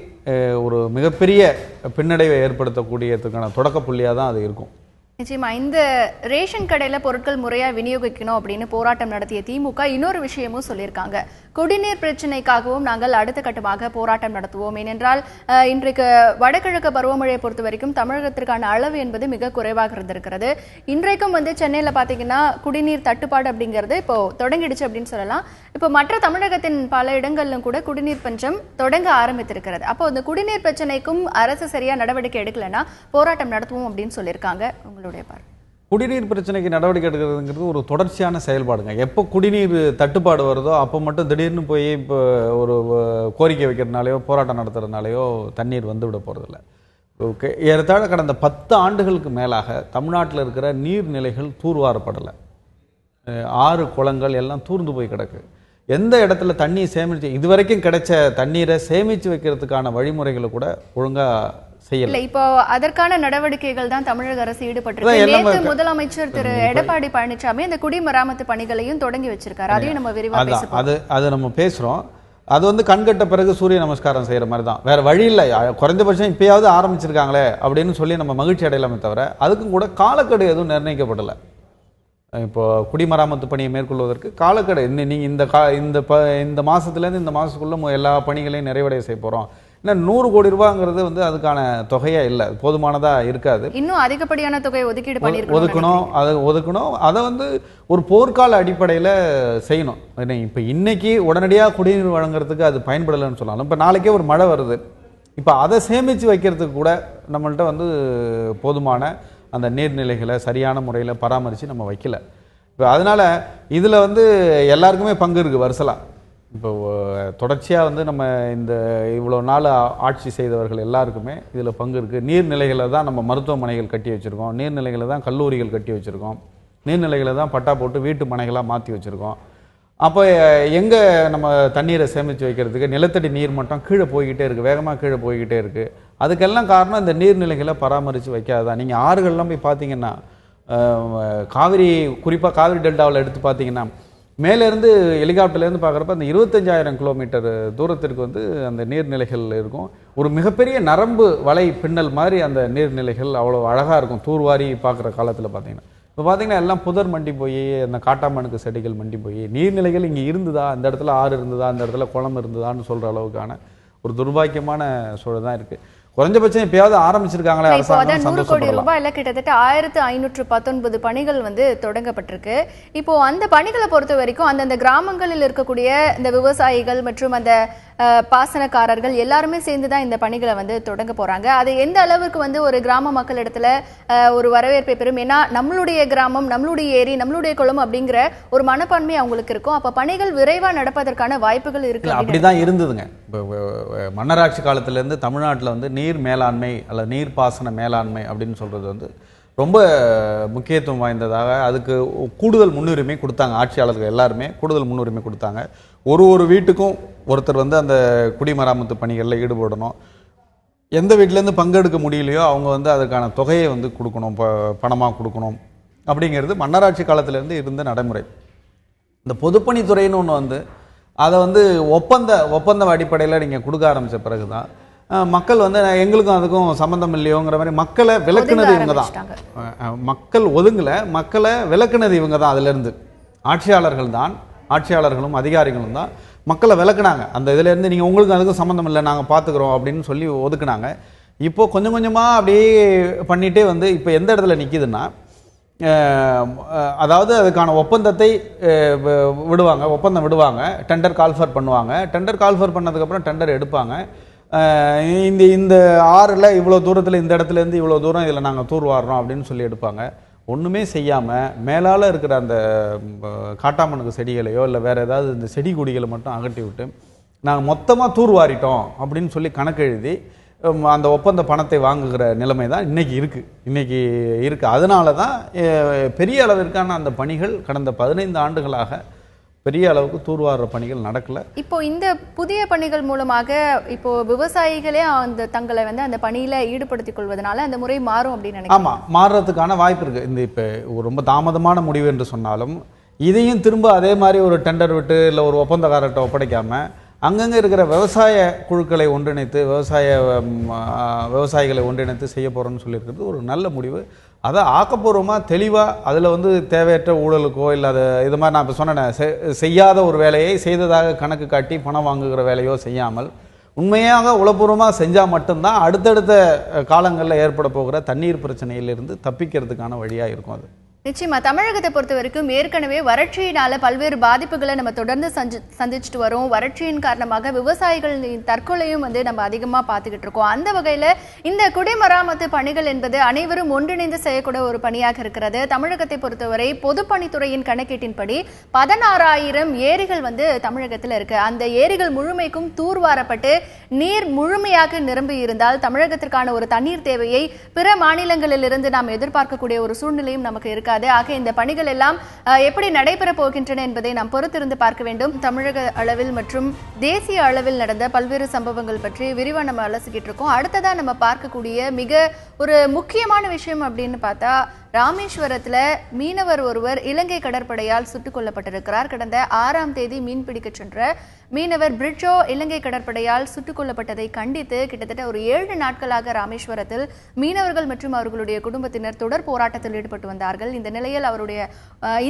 ஒரு மிகப்பெரிய பின்னடைவை ஏற்படுத்தக்கூடியதுக்கான தொடக்க புள்ளியாக தான் அது இருக்கும். நிச்சயமா இந்த ரேஷன் கடையில பொருட்கள் முறையா விநியோகிக்கணும் அப்படின்னு போராட்டம் நடத்திய திமுக இன்னொரு விஷயமும் சொல்லியிருக்காங்க. குடிநீர் பிரச்சனைக்காகவும் நாங்கள் அடுத்த கட்டமாக போராட்டம் நடத்துவோம். ஏனென்றால் இன்றைக்கு வடகிழக்கு பருவமழையை பொறுத்த வரைக்கும் தமிழகத்திற்கான அளவு என்பது மிக குறைவாக இருந்திருக்கிறது. இன்றைக்கும் வந்து சென்னையில பாத்தீங்கன்னா குடிநீர் தட்டுப்பாடு அப்படிங்கிறது இப்போ தொடங்கிடுச்சு அப்படின்னு சொல்லலாம். இப்போ மற்ற தமிழகத்தின் பல இடங்களிலும் கூட குடிநீர் பஞ்சம் தொடங்க ஆரம்பித்திருக்கிறது. அப்போ இந்த குடிநீர் பிரச்சனைக்கும் அரசு சரியா நடவடிக்கை எடுக்கலன்னா போராட்டம் நடத்துவோம் அப்படின்னு சொல்லியிருக்காங்க. உங்களுடைய குடிநீர் பிரச்சனைக்கு நடவடிக்கை எடுக்கிறதுங்கிறது ஒரு தொடர்ச்சியான செயல்பாடுங்க. எப்போ குடிநீர் தட்டுப்பாடு வருதோ அப்போ மட்டும் திடீர்னு போய் இப்போ ஒரு கோரிக்கை வைக்கிறதுனாலையோ போராட்டம் நடத்துறதுனாலையோ தண்ணீர் வந்துவிட போகிறதில்ல. ஓகே, ஏறத்தாழ கடந்த 10 ஆண்டுகளுக்கு மேலாக தமிழ்நாட்டில் இருக்கிற நீர்நிலைகள் தூர்வாரப்படலை. ஆறு குளங்கள் எல்லாம் தூர்ந்து போய் கிடக்கு. எந்த இடத்துல தண்ணி சேமிச்சு இதுவரைக்கும் கிடைச்ச தண்ணீரை சேமித்து வைக்கிறதுக்கான வழிமுறைகளை கூட ஒழுங்காக செய்யல. இப்போ அதற்கான நடவடிக்கைகள் தான் தமிழக அரசு ஈடுபட்டிருக்கு. முதலமைச்சர் திரு எடப்பாடி பழனிசாமி அந்த குடிமராமத்து பணிகளையும் தொடங்கி வச்சிருக்காரு. அதையும் நம்ம விரிவாக பேசுறோம். அது நம்ம பேசுறோம். அது வந்து கண்கட்ட பிறகு சூரிய நமஸ்காரம் செய்யற மாதிரி தான், வேற வழி இல்லை. குறைந்தபட்சம் இப்பயாவது ஆரம்பிச்சிருக்காங்களே அப்படின்னு சொல்லி நம்ம மகிழ்ச்சி அடையலாமே தவிர அதுக்கும் கூட காலக்கெடு எதுவும் நிர்ணயிக்கப்படலை. இப்போ குடிமராமத்து பணியை மேற்கொள்வதற்கு காலக்கெடு இந்த மாசத்துலேருந்து இந்த மாசத்துக்குள்ள எல்லா பணிகளையும் நிறைவடைய செய்ய போறோம். இன்னும் 100 கோடி ரூபாங்கிறது வந்து அதுக்கான தொகையா இல்லை, போதுமானதா இருக்காது. இன்னும் அதிகப்படியான தொகை ஒதுக்கணும். அதை வந்து ஒரு போர்க்கால அடிப்படையில் செய்யணும். இப்போ இன்னைக்கு உடனடியாக குடிநீர் வழங்குறதுக்கு அது பயன்படலைன்னு சொல்லலாம். இப்போ நாளைக்கே ஒரு மழை வருது, இப்போ அதை சேமித்து வைக்கிறதுக்கு கூட நம்மள்ட்ட வந்து போதுமான அந்த நீர்நிலைகளை சரியான முறையில் பராமரித்து நம்ம வைக்கல. இப்போ அதனால் இதில் வந்து எல்லாருக்குமே பங்கு இருக்குது வருசலாக. இப்போ தொடர்ச்சியாக வந்து நம்ம இந்த இவ்வளோ நாள் ஆட்சி செய்தவர்கள் எல்லாருக்குமே இதில் பங்கு இருக்குது. நீர்நிலைகளை தான் நம்ம மருத்துவமனைகள் கட்டி வச்சுருக்கோம், நீர்நிலைகளை தான் கல்லூரிகள் கட்டி வச்சுருக்கோம், நீர்நிலைகளை தான் பட்டா போட்டு வீட்டு மனைகளாக மாற்றி வச்சுருக்கோம். அப்போ எங்கே நம்ம தண்ணீரை சேமித்து வைக்கிறதுக்கு நிலத்தடி நீர் மட்டம் கீழே போய்கிட்டே இருக்குது, வேகமாக கீழே போய்கிட்டே இருக்குது. அதுக்கெல்லாம் காரணம் இந்த நீர்நிலைகளை பராமரித்து வைக்காதான். நீங்கள் ஆறுகள்லாம் போய் பார்த்தீங்கன்னா காவிரி, குறிப்பாக காவிரி டெல்டாவில் எடுத்து பார்த்தீங்கன்னா மேலேருந்து ஹெலிகாப்டர்லேருந்து பார்க்குறப்ப அந்த 25,000 கிலோமீட்டர் தூரத்திற்கு வந்து அந்த நீர்நிலைகள் இருக்கும். ஒரு மிகப்பெரிய நரம்பு வலை பின்னல் மாதிரி அந்த நீர்நிலைகள் அவ்வளோ அழகாக இருக்கும் தூர்வாரி பார்க்குற காலத்தில் பார்த்தீங்கன்னா. இப்போ பார்த்தீங்கன்னா எல்லாம் புதர் மண்டி போய் அந்த காட்டாமணுக்கு செடிகள் மண்டி போய் நீர்நிலைகள் இங்கே இருந்ததா, அந்த இடத்துல ஆறு இருந்ததா, அந்த இடத்துல குளம் இருந்ததான்னு சொல்கிற அளவுக்கான ஒரு துர்பாக்கியமான சூழல் தான் இருக்குது. குறைஞ்சபட்சம் எப்பயாவது ஆரம்பிச்சிருக்காங்களே அரசாங்கம், 100 கோடி ரூபாயில கிட்டத்தட்ட 1519 பணிகள் வந்து தொடங்கப்பட்டிருக்கு. இப்போ அந்த பணிகளை பொறுத்த வரைக்கும் அந்தந்த கிராமங்களில் இருக்கக்கூடிய இந்த விவசாயிகள் மற்றும் அந்த பாசனக்காரர்கள் எல்லாருமே சேர்ந்துதான் இந்த பணிகளை வந்து தொடங்க போறாங்க. அது எந்த அளவுக்கு வந்து ஒரு கிராம மக்கள் இடத்துல ஒரு வரவேற்பை பெறும்? ஏன்னா நம்மளுடைய கிராமம், நம்மளுடைய ஏரி, நம்மளுடைய குளம் அப்படிங்கிற ஒரு மனப்பான்மை அவங்களுக்கு இருக்கும். அப்ப பணிகள் விரைவா நடப்பதற்கான வாய்ப்புகள் இருக்கு. அப்படிதான் இருந்ததுங்க. மன்னராட்சி காலத்துல இருந்து தமிழ்நாட்டில் வந்து நீர் மேலாண்மை அல்லது நீர் பாசன மேலாண்மை அப்படின்னு சொல்றது வந்து ரொம்ப முக்கியத்துவம் வாய்ந்ததாக, அதுக்கு கூடுதல் முன்னுரிமை கொடுத்தாங்க. ஆட்சியாளர்கள் எல்லாருமே கூடுதல் முன்னுரிமை கொடுத்தாங்க. ஒரு வீட்டுக்கும் ஒருத்தர் வந்து அந்த குடிமராமத்து பணிகளில் ஈடுபடணும். எந்த வீட்டிலேருந்து பங்கெடுக்க முடியலையோ அவங்க வந்து அதற்கான தொகையை வந்து கொடுக்கணும், பணமாக கொடுக்கணும் அப்படிங்கிறது மன்னராட்சி காலத்திலேருந்து இருந்த நடைமுறை. இந்த பொதுப்பணித்துறைன்னு ஒன்று வந்து அதை வந்து ஒப்பந்த அடிப்படையில் நீங்கள் கொடுக்க ஆரம்பித்த பிறகு தான் மக்கள் வந்து எங்களுக்கும் அதுக்கும் சம்மந்தம் இல்லையோங்கிற மாதிரி மக்களை விலக்குனது இவங்க தான். மக்கள் ஒதுங்கலை, மக்களை விலக்குனது இவங்க தான். அதிலிருந்து ஆட்சியாளர்களும் அதிகாரிகளும் தான் மக்களை விலக்குனாங்க. அந்த இதுலேருந்து நீங்கள் உங்களுக்கு அதுக்கும் சம்மந்தம் இல்லை, நாங்கள் பார்த்துக்குறோம் அப்படின்னு சொல்லி ஒதுக்குனாங்க. இப்போது கொஞ்சம் கொஞ்சமாக அப்படியே பண்ணிகிட்டே வந்து இப்போ எந்த இடத்துல நிற்கிதுன்னா, அதாவது அதுக்கான ஒப்பந்தத்தை விடுவாங்க, டெண்டர் கால்ஃபர் பண்ணுவாங்க. டெண்டர் கால்ஃபர் பண்ணதுக்கப்புறம் டெண்டர் எடுப்பாங்க. இந்த ஆறில் இவ்வளோ தூரத்தில், இந்த இடத்துலேருந்து இவ்வளோ தூரம் இதில் நாங்கள் தூர்வாடுறோம் அப்படின்னு சொல்லி எடுப்பாங்க. ஒன்றுமே செய்யாமல் மேலால் இருக்கிற அந்த காட்டாமணுக்கு செடிகளையோ இல்லை வேறு ஏதாவது இந்த செடி கொடிகளை மட்டும் அகட்டி விட்டு நாங்கள் மொத்தமாக தூர்வாரிட்டோம் அப்படின்னு சொல்லி கணக்கு எழுதி அந்த ஒப்பந்த பணத்தை வாங்குகிற நிலைமை தான் இன்றைக்கி இருக்குது. அதனால தான் பெரிய அளவிற்கான அந்த பணிகள் கடந்த 15 ஆண்டுகளாக பெரிய அளவுக்கு தூர்வார பணிகள் நடக்கல. இப்போ இந்த புதிய பணிகள் மூலமாக இப்போ விவசாயிகளே அந்த தங்களை வந்து அந்த பணியில ஈடுபடுத்திக் கொள்வதனால அந்த முறை மாறும் அப்படின்னு நினைக்கிறேன். ஆமா, மாறுறதுக்கான வாய்ப்பு இருக்கு. இந்த இப்போ ரொம்ப தாமதமான முடிவு என்று சொன்னாலும் இதையும் திரும்ப அதே மாதிரி ஒரு டெண்டர் விட்டு இல்லை ஒரு ஒப்பந்தக்காரர்கிட்ட ஒப்படைக்காம அங்கங்கே இருக்கிற விவசாய குழுக்களை ஒன்றிணைத்து விவசாயிகளை ஒன்றிணைத்து செய்ய போகிறோன்னு சொல்லியிருக்கிறது ஒரு நல்ல முடிவு. அதை ஆக்கப்பூர்வமாக தெளிவாக அதில் வந்து தேவையற்ற ஊழலுக்கோ இல்லை அது இது மாதிரி நான் இப்போ சொன்னேன், செய்யாத ஒரு வேலையை செய்ததாக கணக்கு காட்டி பணம் வாங்குகிற வேலையோ செய்யாமல் உண்மையாக உளப்பூர்வமாக செஞ்சால் மட்டும்தான் அடுத்தடுத்த காலங்களில் ஏற்பட போகிற தண்ணீர் பிரச்சனையிலிருந்து தப்பிக்கிறதுக்கான வழியாக இருக்கும். அது நிச்சயமா தமிழகத்தை பொறுத்த வரைக்கும் ஏற்கனவே வறட்சியினால பல்வேறு பாதிப்புகளை நம்ம தொடர்ந்து சந்திச்சுட்டு வரோம். வறட்சியின் காரணமாக விவசாயிகளின் தற்கொலையும் வந்து நம்ம அதிகமாக பார்த்துக்கிட்டு இருக்கோம். அந்த வகையில் இந்த குடிமராமத்து பணிகள் என்பது அனைவரும் ஒன்றிணைந்து செய்யக்கூடிய ஒரு பணியாக இருக்கிறது. தமிழகத்தை பொறுத்தவரை பொதுப்பணித்துறையின் கணக்கீட்டின்படி 16,000 ஏரிகள் வந்து தமிழகத்தில் இருக்கு. அந்த ஏரிகள் முழுமைக்கும் தூர்வாரப்பட்டு நீர் முழுமையாக நிரம்பி இருந்தால் தமிழகத்திற்கான ஒரு தண்ணீர் தேவையை பிற மாநிலங்களிலிருந்து நாம் எதிர்பார்க்கக்கூடிய ஒரு சூழ்நிலையும் நமக்கு இருக்கு. ஆக இந்த பணிகள் எல்லாம் எப்படி நடைபெற போகின்றன என்பதை நாம் பொறுத்திருந்து பார்க்க வேண்டும். தமிழக அளவில் மற்றும் தேசிய அளவில் நடந்த பல்வேறு சம்பவங்கள் பற்றி விரிவா நம்ம அலசிக்கிட்டு இருக்கோம். அடுத்ததா நம்ம பார்க்கக்கூடிய மிக ஒரு முக்கியமான விஷயம் அப்படின்னு பார்த்தா, ராமேஸ்வரத்துல மீனவர் ஒருவர் இலங்கை கடற்படையால் சுட்டுக் கொல்லப்பட்டிருக்கிறார். கடந்த 6ஆம் தேதி மீன்பிடிக்க சென்ற மீனவர் பிரிட்ஜோ இலங்கை கடற்படையால் சுட்டுக் கொல்லப்பட்டதை கண்டித்து கிட்டத்தட்ட ஒரு 7 நாட்களாக ராமேஸ்வரத்தில் மீனவர்கள் மற்றும் அவர்களுடைய குடும்பத்தினர் தொடர் போராட்டத்தில் ஈடுபட்டு வந்தார்கள். இந்த நிலையில் அவருடைய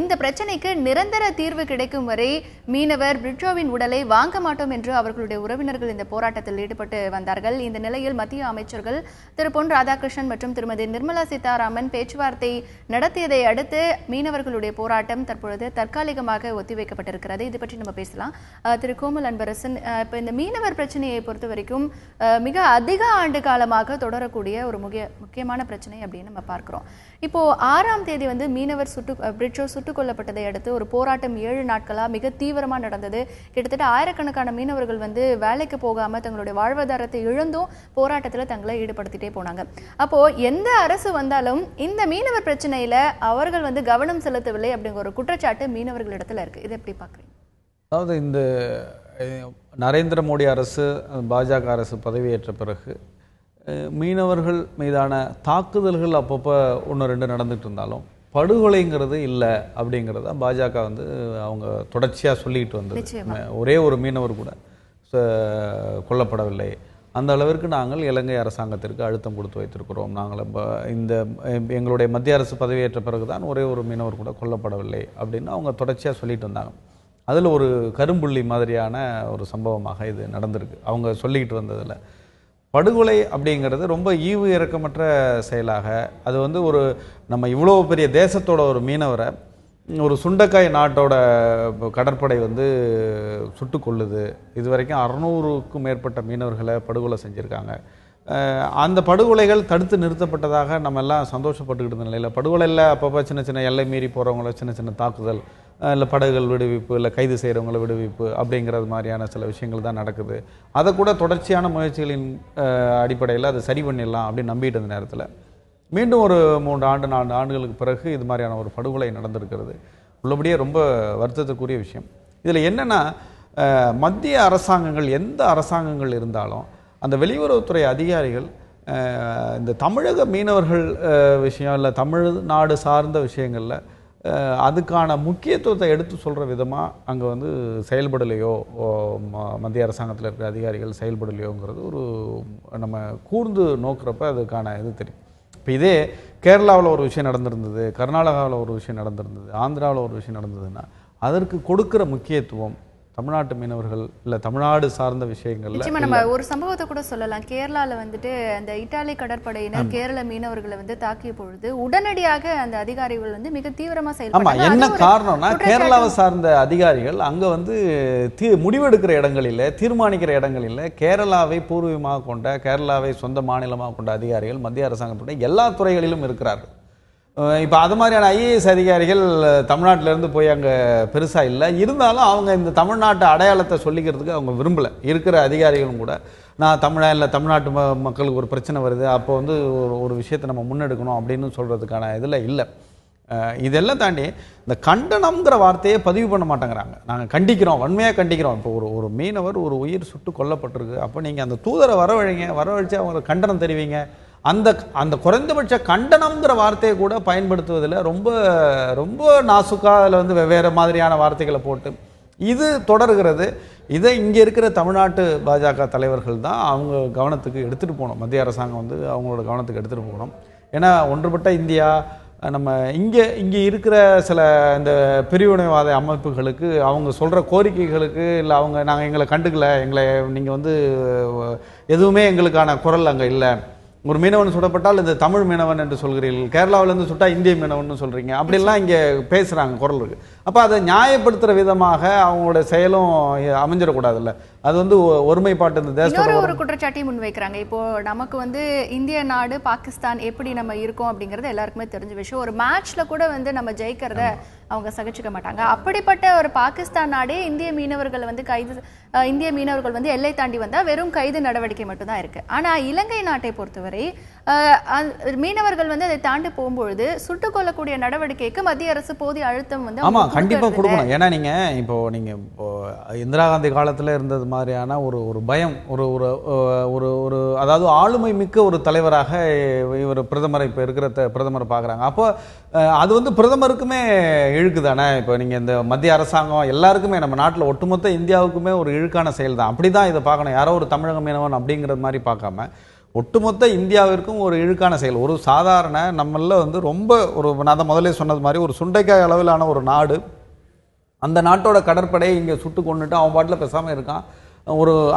இந்த பிரச்சனைக்கு நிரந்தர தீர்வு கிடைக்கும் வரை மீனவர் பிரிட்ஜோவின் உடலை வாங்க மாட்டோம் என்று அவர்களுடைய உறவினர்கள் இந்த போராட்டத்தில் ஈடுபட்டு வந்தார்கள். இந்த நிலையில் மத்திய அமைச்சர்கள் திரு பொன் ராதாகிருஷ்ணன் மற்றும் திருமதி நிர்மலா சீதாராமன் பேச்சுவார்த்தை நடத்தியதை அடுத்து மீனவர்களுடைய போராட்டம் தற்பொழுது தற்காலிகமாக ஒத்திவைக்கப்பட்டிருக்கிறது. இது பற்றி நம்ம பேசலாம். திரு கோமல் அன்பரசன், இப்போ இந்த மீனவர் பிரச்சனையை பொறுத்த வரைக்கும் மிக அதிக ஆண்டு காலமாக தொடரக்கூடிய ஒரு முக்கியமான பிரச்சனை அப்படின்னு நம்ம பார்க்கிறோம். இப்போ 6ஆம் தேதி வந்து மீனவர் பிரிட்ஜோ சுட்டுக் கொல்லப்பட்டதை அடுத்து ஒரு போராட்டம் 7 நாட்களா மிக தீவிரமா நடந்தது. கிட்டத்தட்ட ஆயிரக்கணக்கான மீனவர்கள் வந்து வேலைக்கு போகாம தங்களுடைய வாழ்வாதாரத்தை இழந்தும் போராட்டத்துல தங்களை ஈடுபடுத்திட்டே போனாங்க. அப்போ எந்த அரசு வந்தாலும் இந்த மீனவர் பிரச்சனையில அவர்கள் வந்து கவனம் செலுத்தவில்லை அப்படிங்கிற ஒரு குற்றச்சாட்டு மீனவர்களிடத்துல இருக்கு. இதை எப்படி பாக்குறீங்க? அதாவது இந்த நரேந்திர மோடி அரசு, பாஜக அரசு பதவியேற்ற பிறகு மீனவர்கள் மீதான தாக்குதல்கள் அப்பப்போ ஒன்று ரெண்டு நடந்துட்டு இருந்தாலும் படுகொலைங்கிறது இல்லை அப்படிங்கிறத பாஜக வந்து அவங்க தொடர்ச்சியாக சொல்லிக்கிட்டு வந்தது. ஒரே ஒரு மீனவர் கூட கொல்லப்படவில்லை. அந்த அளவிற்கு நாங்கள் இலங்கை அரசாங்கத்திற்கு அழுத்தம் கொடுத்து வைத்திருக்கிறோம். நாங்கள் இந்த எங்களுடைய மத்திய அரசு பதவியேற்ற பிறகுதான் ஒரே ஒரு மீனவர் கூட கொல்லப்படவில்லை அப்படின்னு அவங்க தொடர்ச்சியாக சொல்லிட்டு வந்தாங்க. அதில் ஒரு கரும்புள்ளி மாதிரியான ஒரு சம்பவமாக இது நடந்திருக்கு. அவங்க சொல்லிக்கிட்டு வந்ததில் படுகொலை அப்படிங்கிறது ரொம்ப ஈவு இறக்கமற்ற செயலாக, அது வந்து ஒரு நம்ம இவ்வளோ பெரிய தேசத்தோட ஒரு மீனவரை ஒரு சுண்டக்காய் நாட்டோட கடற்படை வந்து சுட்டு கொள்ளுது. இது வரைக்கும் 600க்கும் மேற்பட்ட மீனவர்களை படுகொலை செஞ்சுருக்காங்க. அந்த படுகொலைகள் தடுத்து நிறுத்தப்பட்டதாக நம்ம எல்லாம் சந்தோஷப்பட்டுக்கிட்டு இருந்த நிலையில் படுகொலையில் அப்பப்போ சின்ன சின்ன எல்லை மீறி போகிறவங்கள சின்ன சின்ன தாக்குதல், இல்லை படகுகள் விடுவிப்பு, இல்லை கைது செய்கிறவங்கள விடுவிப்பு அப்படிங்கிறது மாதிரியான சில விஷயங்கள் தான் நடக்குது. அதை கூட தொடர்ச்சியான முயற்சிகளின் அடிப்படையில் அதை சரி பண்ணிடலாம் அப்படின்னு நம்பிட்டு இருந்த நேரத்தில் மீண்டும் ஒரு 3-4 ஆண்டுகளுக்கு பிறகு இது மாதிரியான ஒரு படுகொலை நடந்திருக்கிறது. உள்ளபடியே ரொம்ப வருத்தத்துக்குரிய விஷயம். இதில் என்னென்னா, மத்திய அரசாங்கங்கள் எந்த அரசாங்கங்கள் இருந்தாலும் அந்த வெளியுறவுத்துறை அதிகாரிகள் இந்த தமிழக மீனவர்கள் விஷயம், இல்லை தமிழ்நாடு சார்ந்த விஷயங்களில் அதுக்கான முக்கியத்துவத்தை எடுத்து சொல்கிற விதமாக அங்கே வந்து செயல்படலையோ, மத்திய அரசாங்கத்தில் இருக்கிற அதிகாரிகள் செயல்படலையோங்கிறது ஒரு நம்ம கூர்ந்து நோக்கிறப்ப அதுக்கான இது தெரியும். இப்போ இதே கேரளாவில் ஒரு விஷயம் நடந்திருந்தது, கர்நாடகாவில் ஒரு விஷயம் நடந்திருந்தது, ஆந்திராவில் ஒரு விஷயம் நடந்ததுன்னா அதற்கு கொடுக்குற முக்கியத்துவம் தமிழ்நாட்டு மீனவர்கள் இல்லை தமிழ்நாடு சார்ந்த விஷயங்கள்ல நம்ம ஒரு சம்பவத்தை கூட சொல்லலாம். கேரளாவில் வந்துட்டு அந்த இத்தாலி கடற்படையினர் கேரள மீனவர்களை வந்து தாக்கிய பொழுது உடனடியாக அந்த அதிகாரிகள் வந்து மிக தீவிரமா செயல்பட்டாங்க. என்ன காரணம்னா, கேரளாவை சார்ந்த அதிகாரிகள் அங்க வந்து முடிவெடுக்கிற இடங்களில், தீர்மானிக்கிற இடங்களில் கேரளாவை பூர்வீகமாக கொண்ட, கேரளாவை சொந்த மாநிலமாக கொண்ட அதிகாரிகள் மத்திய அரசாங்கத்துடைய எல்லா துறைகளிலும் இருக்கிறார்கள். இப்போ அது மாதிரியான ஐஏஎஸ் அதிகாரிகள் தமிழ்நாட்டிலேருந்து போய் அங்கே பெருசாக இல்லை. இருந்தாலும் அவங்க இந்த தமிழ்நாட்டு அடையாளத்தை சொல்லிக்கிறதுக்கு அவங்க விரும்பலை. இருக்கிற அதிகாரிகளும் கூட நான் தமிழ்நாட்டு மக்களுக்கு ஒரு பிரச்சனை வருது, அப்போ வந்து ஒரு விஷயத்தை நம்ம முன்னெடுக்கணும் அப்படின்னு சொல்கிறதுக்கான இதில் இல்லை. இதெல்லாம் தாண்டி இந்த கண்டனம்ங்கிற வார்த்தையை பதிவு பண்ண மாட்டேங்கிறாங்க. நாங்கள் கண்டிக்கிறோம், வன்மையாக கண்டிக்கிறோம். இப்போ ஒரு மீனவர் ஒரு உயிர் சுட்டு கொல்லப்பட்டிருக்கு, அப்போ நீங்கள் அந்த தூதரை வரவழைச்சு அவங்க கண்டனம் தெரிவிங்க. அந்த குறைந்தபட்ச கண்டனம்ங்கிற வார்த்தையை கூட பயன்படுத்துவதில் ரொம்ப ரொம்ப நாசுக்கா அதில் வந்து வெவ்வேறு மாதிரியான வார்த்தைகளை போட்டு இது தொடர்கிறது. இதை இங்கே இருக்கிற தமிழ்நாட்டு பாஜக தலைவர்கள் தான் அவங்க கவனத்துக்கு எடுத்துகிட்டு போகணும். மத்திய அரசாங்கம் வந்து அவங்களோட கவனத்துக்கு எடுத்துகிட்டு போகணும். ஏன்னா ஒன்றுபட்ட இந்தியா, நம்ம இங்கே இருக்கிற சில இந்த பிரிவினைவாத அமைப்புகளுக்கு அவங்க சொல்கிற கோரிக்கைகளுக்கு இல்லை, நாங்கள் எங்களை கண்டுக்கல, நீங்கள் வந்து எதுவுமே எங்களுக்கான குரல் அங்கே இல்லை. ஒரு மீனவன் சுடப்பட்டால் இந்த தமிழ் மீனவன் என்று சொல்கிறீர்கள், கேரளாவிலேருந்து சுட்டா இந்திய மீனவன் சொல்கிறீங்க, அப்படிலாம் இங்கே பேசுகிறாங்க, குரல் இருக்குது. அப்போ அதை நியாயப்படுத்துகிற விதமாக அவங்களோட செயலும் அமைஞ்சிடக்கூடாதுல்ல. அது வந்து ஒருமைப்பாட்டு இந்த தேசத்தோட ஒரு குற்றச்சாட்டையும் முன்வைக்கிறாங்க. இப்போ நமக்கு வந்து இந்திய நாடு பாகிஸ்தான் எப்படி நம்ம இருக்கோம் அப்படிங்கிறது எல்லாருக்குமே தெரிஞ்ச விஷயம். ஒரு மேட்ச்ல கூட வந்து நம்ம ஜெயிக்கிறத அவங்க சகிச்சுக்க மாட்டாங்க. அப்படிப்பட்ட ஒரு பாகிஸ்தான் நாடே இந்திய மீனவர்கள் வந்து எல்லை தாண்டி வந்தா வெறும் கைது நடவடிக்கை மட்டும்தான் இருக்கு. ஆனா இலங்கை நாட்டை பொறுத்தவரை மீனவர்கள் வந்து அதை தாண்டி போகும்பொழுது சுட்டுக் கொள்ளக்கூடிய நடவடிக்கைக்கு மத்திய அரசு போதிய அழுத்தம் வந்து கண்டிப்பா கொடுக்கணும். ஏன்னா நீங்க இப்போ இந்திரா காந்தி காலத்துல இருந்தது மாதிரியான ஒரு பயம், ஒரு அதாவது ஆளுமை மிக்க ஒரு தலைவராக இவர் பிரதமரை இப்போ இருக்கிற பிரதமரை பார்க்குறாங்க. அப்போ அது வந்து பிரதமருக்குமே இழுக்கு தானே. இப்போ நீங்கள் இந்த மத்திய அரசாங்கம் எல்லாருக்குமே, நம்ம நாட்டில் ஒட்டுமொத்த இந்தியாவுக்குமே ஒரு இழுக்கான செயல் தான். அப்படி தான் இதை பார்க்கணும். யாரோ ஒரு தமிழக மீனவன் அப்படிங்கிறது மாதிரி பார்க்காம ஒட்டுமொத்த இந்தியாவிற்கும் ஒரு இழுக்கான செயல். ஒரு சாதாரண நம்மள வந்து ரொம்ப நான் முதலே சொன்னது மாதிரி ஒரு சுண்டைக்காய் அளவிலான ஒரு நாடு, அந்த நாட்டோட கடற்படையை இங்கே சுட்டு கொண்டுட்டு அவன் பாட்டில் பேசாமல் இருக்கான்.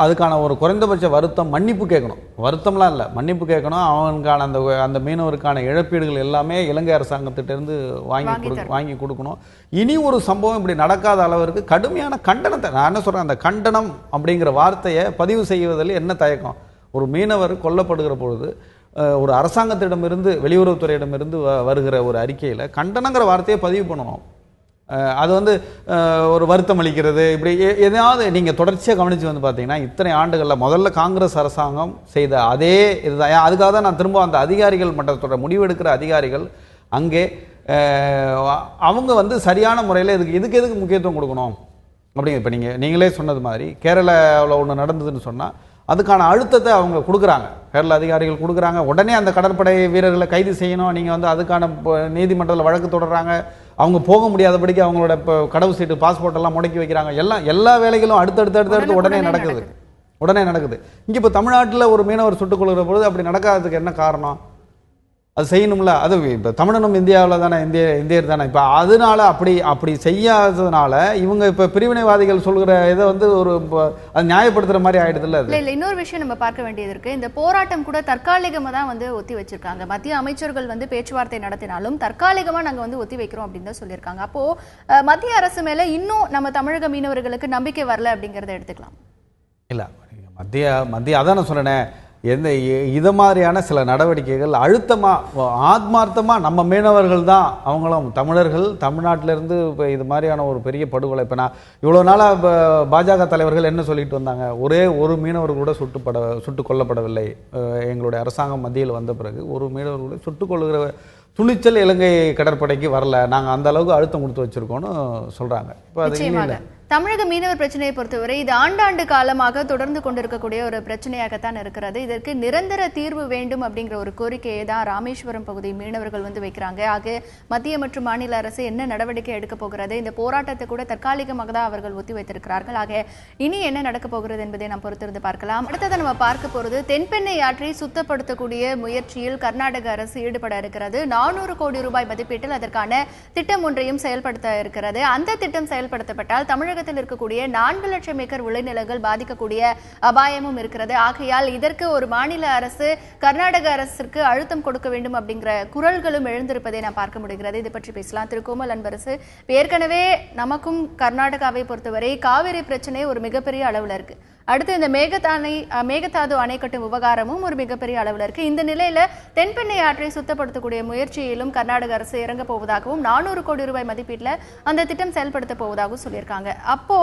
அதுக்கான ஒரு குறைந்தபட்ச வருத்தம், மன்னிப்பு கேட்கணும். வருத்தம்லாம் இல்லை, மன்னிப்பு கேட்கணும். அவனுக்கான அந்த மீனவருக்கான இழப்பீடுகள் எல்லாமே இலங்கை அரசாங்கத்திட்டேருந்து வாங்கி கொடுக்கணும். இனி ஒரு சம்பவம் இப்படி நடக்காத அளவிற்கு கடுமையான கண்டனத்தை, நான் என்ன சொல்கிறேன், அந்த கண்டனம் அப்படிங்கிற வார்த்தையை பதிவு செய்வதில் என்ன தயக்கம்? ஒரு மீனவர் கொல்லப்படுகிற பொழுது ஒரு அரசாங்கத்திடமிருந்து, வெளியுறவுத்துறையிடமிருந்து வருகிற ஒரு அறிக்கையில் கண்டனங்கிற வார்த்தையை பதிவு பண்ணணும். அது வந்து ஒரு வருத்தம் அளிக்கிறது. இப்படி எதாவது நீங்கள் தொடர்ச்சியாக கவனித்து வந்து பார்த்தீங்கன்னா இத்தனை ஆண்டுகளில் முதல்ல காங்கிரஸ் அரசாங்கம் செய்த அதே இதுதான். அதுக்காக தான் நான் திரும்ப அந்த அதிகாரிகள் மட்டத்தோட முடிவெடுக்கிற அதிகாரிகள் அங்கே அவங்க வந்து சரியான முறையில் எதுக்கு முக்கியத்துவம் கொடுக்கணும்? அப்படிங்க. இப்போ நீங்களே சொன்னது மாதிரி கேரளாவில் ஒன்று நடந்ததுன்னு சொன்னால் அதுக்கான அழுத்தத்தை அவங்க கொடுக்குறாங்க, கேரள அதிகாரிகள் கொடுக்குறாங்க. உடனே அந்த கடற்படை வீரர்களை கைது செய்யணும், நீங்கள் வந்து அதுக்கான நீதிமன்றத்தில் வழக்கு தொடர்றாங்க. அவங்க போக முடியாதபடிக்கு அவங்களோட இப்போ கடவு சீட்டு பாஸ்போர்ட் எல்லாம் முடக்கி வைக்கிறாங்க. எல்லா வேலைகளும் அடுத்தடுத்து உடனே நடக்குது. இங்கே இப்போ தமிழ்நாட்டில் ஒரு மீனவர் சுட்டுக் கொள்கிற பொழுது அப்படி நடக்காததுக்கு என்ன காரணம்? அது செய்யணும்ல. அது இப்போ தமிழனும் இந்தியாவில் தானே, இந்தியர் தானே. இப்போ அதனால அப்படி செய்யாததுனால இவங்க இப்போ பிரிவினைவாதிகள் சொல்கிற இதை வந்து அது நியாயப்படுத்துகிற மாதிரி ஆயிடுதுல்ல. இல்லை, இன்னொரு விஷயம் நம்ம பார்க்க வேண்டியது இருக்கு. இந்த போராட்டம் கூட தற்காலிகமாக தான் வந்து ஒத்தி வச்சிருக்காங்க. மத்திய அமைச்சர்கள் வந்து பேச்சுவார்த்தை நடத்தினாலும் தற்காலிகமாக நாங்கள் வந்து ஒத்தி வைக்கிறோம் அப்படின்னு தான் சொல்லியிருக்காங்க. அப்போ மத்திய அரசு மேலே இன்னும் நம்ம தமிழக மீனவர்களுக்கு நம்பிக்கை வரல அப்படிங்கிறத எடுத்துக்கலாம். இல்லை, மத்திய அதான் நான் சொன்னேன், இது மாதிரியான சில நடவடிக்கைகள் அழுத்தமாக ஆத்மார்த்தமாக நம்ம மீனவர்கள் தான், அவங்களும் தமிழர்கள், தமிழ்நாட்டிலேருந்து இப்போ இது மாதிரியான ஒரு பெரிய படுகொலை. இப்போ நான் இவ்வளோ நாளாக பாஜக தலைவர்கள் என்ன சொல்லிட்டு வந்தாங்க, ஒரே ஒரு மீனவர் கூட சுட்டு கொல்லப்படவில்லை. எங்களுடைய அரசாங்கம் மத்தியில் வந்த பிறகு ஒரு மீனவர் கூட சுட்டுக் கொள்ளுகிற துணிச்சல் இலங்கை கடற்படைக்கு வரல, நாங்கள் அந்த அளவுக்கு அழுத்தம் கொடுத்து வச்சிருக்கோம்னு சொல்கிறாங்க. இப்போ அது இல்லை. தமிழக மீனவர் பிரச்சனையை பொறுத்தவரை இது ஆண்டாண்டு காலமாக தொடர்ந்து கொண்டிருக்கக்கூடிய ஒரு பிரச்சனையாகத்தான் இருக்கிறது. இதற்கு நிரந்தர தீர்வு வேண்டும் அப்படிங்கிற ஒரு கோரிக்கையை தான் ராமேஸ்வரம் பகுதி மீனவர்கள் வந்து வைக்கிறாங்க. ஆக மத்திய மற்றும் மாநில அரசு என்ன நடவடிக்கை எடுக்க போகிறது? இந்த போராட்டத்தை கூட தற்காலிகமாக தான் அவர்கள் ஒத்தி வைத்திருக்கிறார்கள். ஆக இனி என்ன நடக்க போகிறது என்பதை நாம் பொறுத்திருந்து பார்க்கலாம். அடுத்ததை நம்ம பார்க்க போறது தென்பெண்ணை ஆற்றை சுத்தப்படுத்தக்கூடிய முயற்சியில் கர்நாடக அரசு ஈடுபட இருக்கிறது. 400 கோடி ரூபாய் மதிப்பீட்டில் அதற்கான திட்டம் ஒன்றையும் செயல்படுத்த இருக்கிறது. அந்த திட்டம் செயல்படுத்தப்பட்டால் தமிழக இருக்கக்கூடிய 4 லட்சம் ஏக்கர் விளைநிலங்கள் பாதிக்கக்கூடிய அபாயமும் இருக்கிறது. ஆகையால் இதற்கு ஒரு மாநில அரசு கர்நாடக அரசுக்கு அழுத்தம் கொடுக்க வேண்டும் அப்படிங்கிற குரல்களும் எழுந்திருப்பதை நான் பார்க்க முடிகிறது. இது பற்றி பேசலாம். திரு கோமல் அன்பரசு, ஏற்கனவே நமக்கும் கர்நாடகாவை பொறுத்தவரை காவிரி பிரச்சனை ஒரு மிகப்பெரிய அளவில் இருக்கு. அடுத்து இந்த மேகதாது அணை கட்டும் விவகாரமும் ஒரு மிகப்பெரிய அளவில் இருக்கு. இந்த நிலையில தென்பெண்ணை ஆற்றை சுத்தப்படுத்தக்கூடிய முயற்சியிலும் கர்நாடக அரசு இறங்க போவதாகவும் 400 கோடி ரூபாய் மதிப்பீட்டில் அந்த திட்டம் செயல்படுத்த போவதாகவும் சொல்லியிருக்காங்க. அப்போ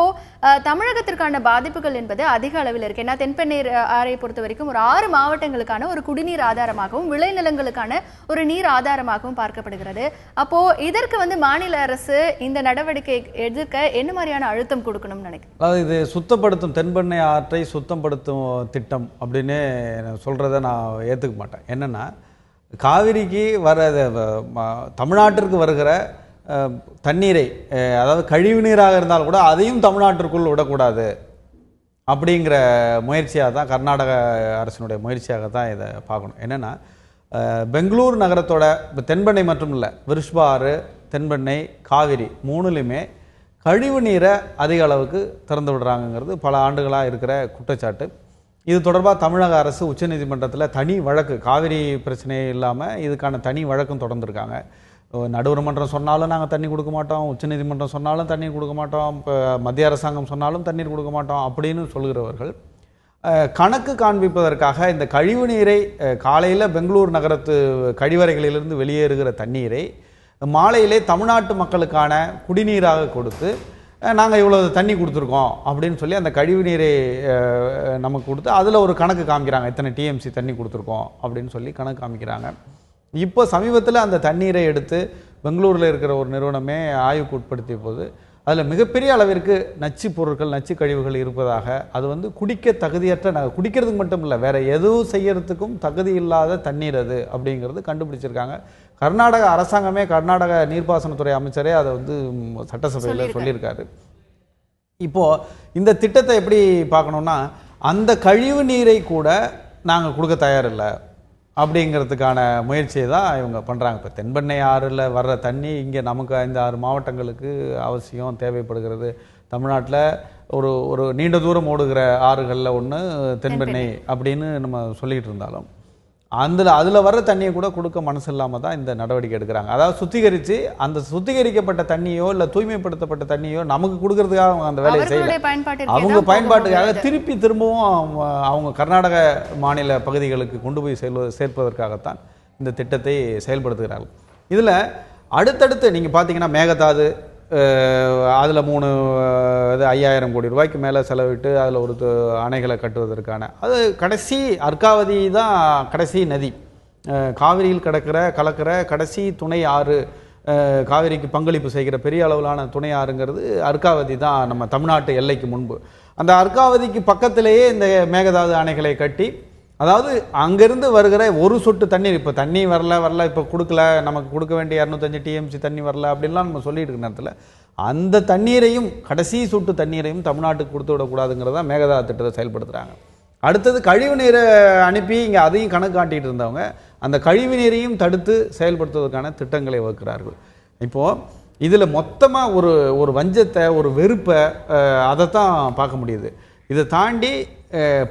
தமிழகத்திற்கான பாதிப்புகள் என்பது அதிக அளவில் இருக்கு. ஏன்னா தென்பெண்ணை ஆறை பொறுத்த வரைக்கும் ஒரு 6 மாவட்டங்களுக்கான ஒரு குடிநீர் ஆதாரமாகவும் விளைநிலங்களுக்கான ஒரு நீர் ஆதாரமாகவும் பார்க்கப்படுகிறது. அப்போ இதற்கு வந்து மாநில அரசு இந்த நடவடிக்கை எதிர்க்க என்ன மாதிரியான அழுத்தம் கொடுக்கணும்னு நினைக்கிறேன். அதாவது இது சுத்தப்படுத்தும் தென்பெண்ணை ஆற்றை சுத்தப்படுத்தும் திட்டம் அப்படின்னு சொல்கிறத நான் ஏற்றுக்க மாட்டேன். என்னென்னா காவிரிக்கு தமிழ்நாட்டிற்கு வருகிற தண்ணீரை, அதாவது கழிவு நீராக இருந்தால் கூட அதையும் தமிழ்நாட்டிற்குள் விடக்கூடாது அப்படிங்கிற முயற்சியாக தான் கர்நாடக அரசினுடைய முயற்சியாக தான் இதை பார்க்கணும். என்னென்னா பெங்களூர் நகரத்தோட இப்போ தென்பெண்ணை மட்டும் இல்லை, விருஷ்பா ஆறு, தென்பெண்ணை, காவிரி 3லுமே கழிவு நீரை அதிக அளவுக்கு திறந்து விடுறாங்கிறது பல ஆண்டுகளாக இருக்கிற குற்றச்சாட்டு. இது தொடர்பாக தமிழக அரசு உச்சநீதிமன்றத்தில் தனி வழக்கு, காவிரி பிரச்சனையே இல்லாமல் இதுக்கான தனி வழக்கும் தொடர்ந்துருக்காங்க. நடுவர் மன்றம் சொன்னாலும் நாங்கள் தண்ணி கொடுக்க மாட்டோம், உச்சநீதிமன்றம் சொன்னாலும் தண்ணீர் கொடுக்க மாட்டோம், இப்போ மத்திய அரசாங்கம் சொன்னாலும் தண்ணீர் கொடுக்க மாட்டோம் அப்படின்னு சொல்கிறவர்கள் கணக்கு காண்பிப்பதற்காக இந்த கழிவு நீரை காலையில் பெங்களூர் நகரத்து கழிவறைகளிலிருந்து வெளியேறுகிற தண்ணீரை மாலையிலே தமிழ்நாட்டு மக்களுக்கான குடிநீராக கொடுத்து நாங்கள் இவ்வளோ தண்ணி கொடுத்துருக்கோம் அப்படின்னு சொல்லி அந்த கழிவு நீரை நமக்கு கொடுத்து அதில் ஒரு கணக்கு காமிக்கிறாங்க, இத்தனை டிஎம்சி தண்ணி கொடுத்துருக்கோம் அப்படின்னு சொல்லி கணக்கு காமிக்கிறாங்க. இப்போ சமீபத்தில் அந்த தண்ணீரை எடுத்து பெங்களூரில் இருக்கிற ஒரு நிறுவனமே ஆய்வுக்கு உட்படுத்திய போது அதில் மிகப்பெரிய அளவிற்கு நச்சு பொருட்கள், நச்சு கழிவுகள் இருப்பதாக, அது வந்து குடிக்க தகுதியற்ற, குடிக்கிறதுக்கு மட்டும் இல்லை வேறு எதுவும் செய்யறதுக்கும் தகுதி இல்லாத தண்ணீர் அது அப்படிங்கிறது கண்டுபிடிச்சிருக்காங்க. கர்நாடக அரசாங்கமே, கர்நாடக நீர்ப்பாசனத்துறை அமைச்சரே அதை வந்து சட்டசபையில் சொல்லியிருக்காரு. இப்போது இந்த திட்டத்தை எப்படி பார்க்கணுன்னா, அந்த கழிவு நீரை கூட நாங்கள் கொடுக்க தயாரில்லை அப்படிங்கிறதுக்கான முயற்சியை தான் இவங்க பண்ணுறாங்க. இப்போ தென்பெண்ணை ஆறில் வர்ற தண்ணி இங்கே நமக்கு 5-6 மாவட்டங்களுக்கு அவசியம் தேவைப்படுகிறது. தமிழ்நாட்டில் ஒரு நீண்ட தூரம் ஓடுகிற ஆறுகளில் ஒன்று தென்பெண்ணை அப்படின்னு நம்ம சொல்லிகிட்டு இருந்தாலும் அதில் வர்ற தண்ணியை கூட கொடுக்க மனசு இல்லாமல் தான் இந்த நடவடிக்கை எடுக்கிறாங்க. அதாவது சுத்திகரித்து அந்த சுத்திகரிக்கப்பட்ட தண்ணியோ இல்லை தூய்மைப்படுத்தப்பட்ட தண்ணியோ நமக்கு கொடுக்கறதுக்காக அவங்க அந்த வேலையை செய்யல, அவங்க பயன்பாட்டுக்காக திரும்பவும் அவங்க கர்நாடக மாநில பகுதிகளுக்கு கொண்டு போய் சேர்ப்பதற்காகத்தான் இந்த திட்டத்தை செயல்படுத்துகிறார்கள். இதில் அடுத்தடுத்து நீங்கள் பார்த்தீங்கன்னா மேகதாது, அதில் 5000 கோடி ரூபாய்க்கு மேலே செலவிட்டு அதில் ஒரு அணைகளை கட்டுவதற்கான, அது கடைசி அர்காவதி தான் கடைசி நதி, காவிரியில் கலக்கிற கடைசி துணை ஆறு காவிரிக்கு பங்களிப்பு செய்கிற பெரிய அளவிலான துணை ஆறுங்கிறது அர்க்காவதி தான் நம்ம தமிழ்நாட்டு எல்லைக்கு முன்பு. அந்த அர்க்காவதிக்கு பக்கத்திலேயே இந்த மேகதாது அணைகளை கட்டி, அதாவது அங்கிருந்து வருகிற ஒரு சொட்டு தண்ணீர், இப்போ தண்ணி வரல இப்போ கொடுக்கல, நமக்கு கொடுக்க வேண்டிய 205 டிஎம்சி தண்ணி வரல அப்படின்லாம் நம்ம சொல்லிட்டு இருக்க நேரத்தில் அந்த தண்ணீரையும் கடைசி சொட்டு தண்ணீரையும் தமிழ்நாட்டுக்கு கொடுத்து விடக்கூடாதுங்கிறதா மேகதாது திட்டத்தை செயல்படுத்துகிறாங்க. அடுத்தது கழிவு நீரை அனுப்பி இங்கே அதையும் கணக்கு காட்டிகிட்டு இருந்தவங்க அந்த கழிவு நீரையும் தடுத்து செயல்படுத்துவதற்கான திட்டங்களை வகுக்கிறார்கள். இப்போது இதில் மொத்தமாக ஒரு வஞ்சத்தை, ஒரு வெறுப்பை அதைத்தான் பார்க்க முடியுது. இதை தாண்டி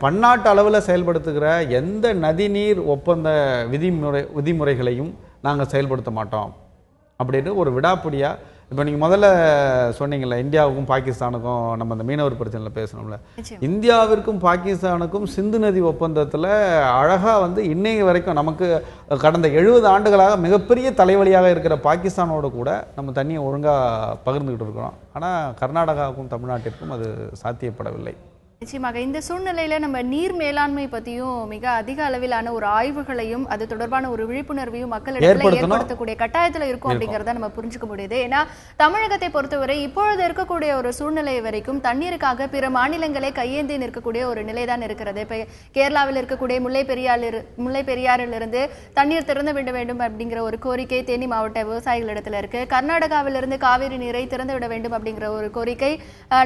பன்னாட்டு அளவில் செயல்படுத்துகிற எந்த நதிநீர் ஒப்பந்த விதிமுறைகளையும் நாங்கள் செயல்படுத்த மாட்டோம் அப்படின்னு ஒரு விடாப்பிடியாக. இப்போ நீங்கள் முதல்ல சொன்னீங்கல்ல, இந்தியாவுக்கும் பாகிஸ்தானுக்கும் நம்ம அந்த மீனவர் பிரச்சனையில் பேசணும்ல, இந்தியாவிற்கும் பாகிஸ்தானுக்கும் சிந்து நதி ஒப்பந்தத்தில் அழகாக இன்னைக்கு வரைக்கும் நமக்கு கடந்த 70 ஆண்டுகளாக மிகப்பெரிய தலைவலியாக இருக்கிற பாகிஸ்தானோட கூட நம்ம தண்ணியை ஒழுங்காக பகிர்ந்துக்கிட்டு இருக்கிறோம். ஆனால் கர்நாடகாவுக்கும் தமிழ்நாட்டிற்கும் அது சாத்தியப்படவில்லை. நிச்சயமாக இந்த சூழ்நிலையில நம்ம நீர் மேலாண்மை பத்தியும் மிக அதிக அளவிலான ஒரு ஆய்வுகளையும் அது தொடர்பான ஒரு விழிப்புணர்வையும் மக்களிடத்துல ஏற்படுத்தக்கூடிய கட்டாயத்துல இருக்கும் அப்படிங்கறத நம்ம புரிஞ்சுக்க முடியுது. ஏன்னா தமிழகத்தை பொறுத்தவரை இப்பொழுது இருக்கக்கூடிய ஒரு சூழ்நிலை வரைக்கும் தண்ணீருக்காக பிற மாநிலங்களை கையேந்தி நிற்கக்கூடிய ஒரு நிலைதான் இருக்கிறது. இப்ப கேரளாவில் இருக்கக்கூடிய முல்லை பெரியாறிலிருந்து தண்ணீர் திறந்து விட வேண்டும் அப்படிங்கிற ஒரு கோரிக்கை தேனி மாவட்ட விவசாயிகளிடத்துல இருக்கு. கர்நாடகாவிலிருந்து காவிரி நீரை திறந்து விட வேண்டும் அப்படிங்கிற ஒரு கோரிக்கை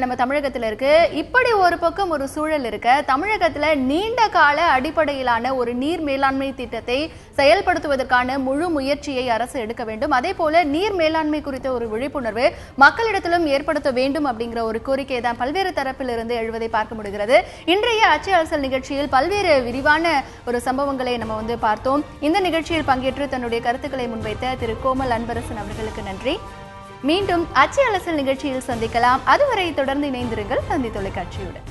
நம்ம தமிழகத்துல இருக்கு. இப்படி ஒரு பக்கம் ஒரு சூழல் இருக்க, தமிழகத்துல நீண்ட கால அடிப்படையிலான ஒரு நீர் மேலாண்மை திட்டத்தை செயல்படுத்துவதற்கான முழு முயற்சியை அரசு எடுக்க வேண்டும். அதே போல நீர் மேலாண்மை குறித்த ஒரு விழிப்புணர்வு மக்களிடத்திலும் ஏற்படுத்த வேண்டும் அப்படிங்கிற ஒரு கோரிக்கை தான் பல்வேறு தரப்பிலிருந்து எழுவதை பார்க்க முடிகிறது. இன்றைய அச்சு அரசல் நிகழ்ச்சியில் பல்வேறு விரிவான ஒரு சம்பவங்களை நம்ம பார்த்தோம். இந்த நிகழ்ச்சியில் பங்கேற்று தன்னுடைய கருத்துக்களை முன்வைத்த திரு கோமல் அன்பரசன் அவர்களுக்கு நன்றி. மீண்டும் அச்சு அரசல் நிகழ்ச்சியில் சந்திக்கலாம். அதுவரை தொடர்ந்து இணைந்திருங்கள் தந்தி தொலைக்காட்சியுடன்.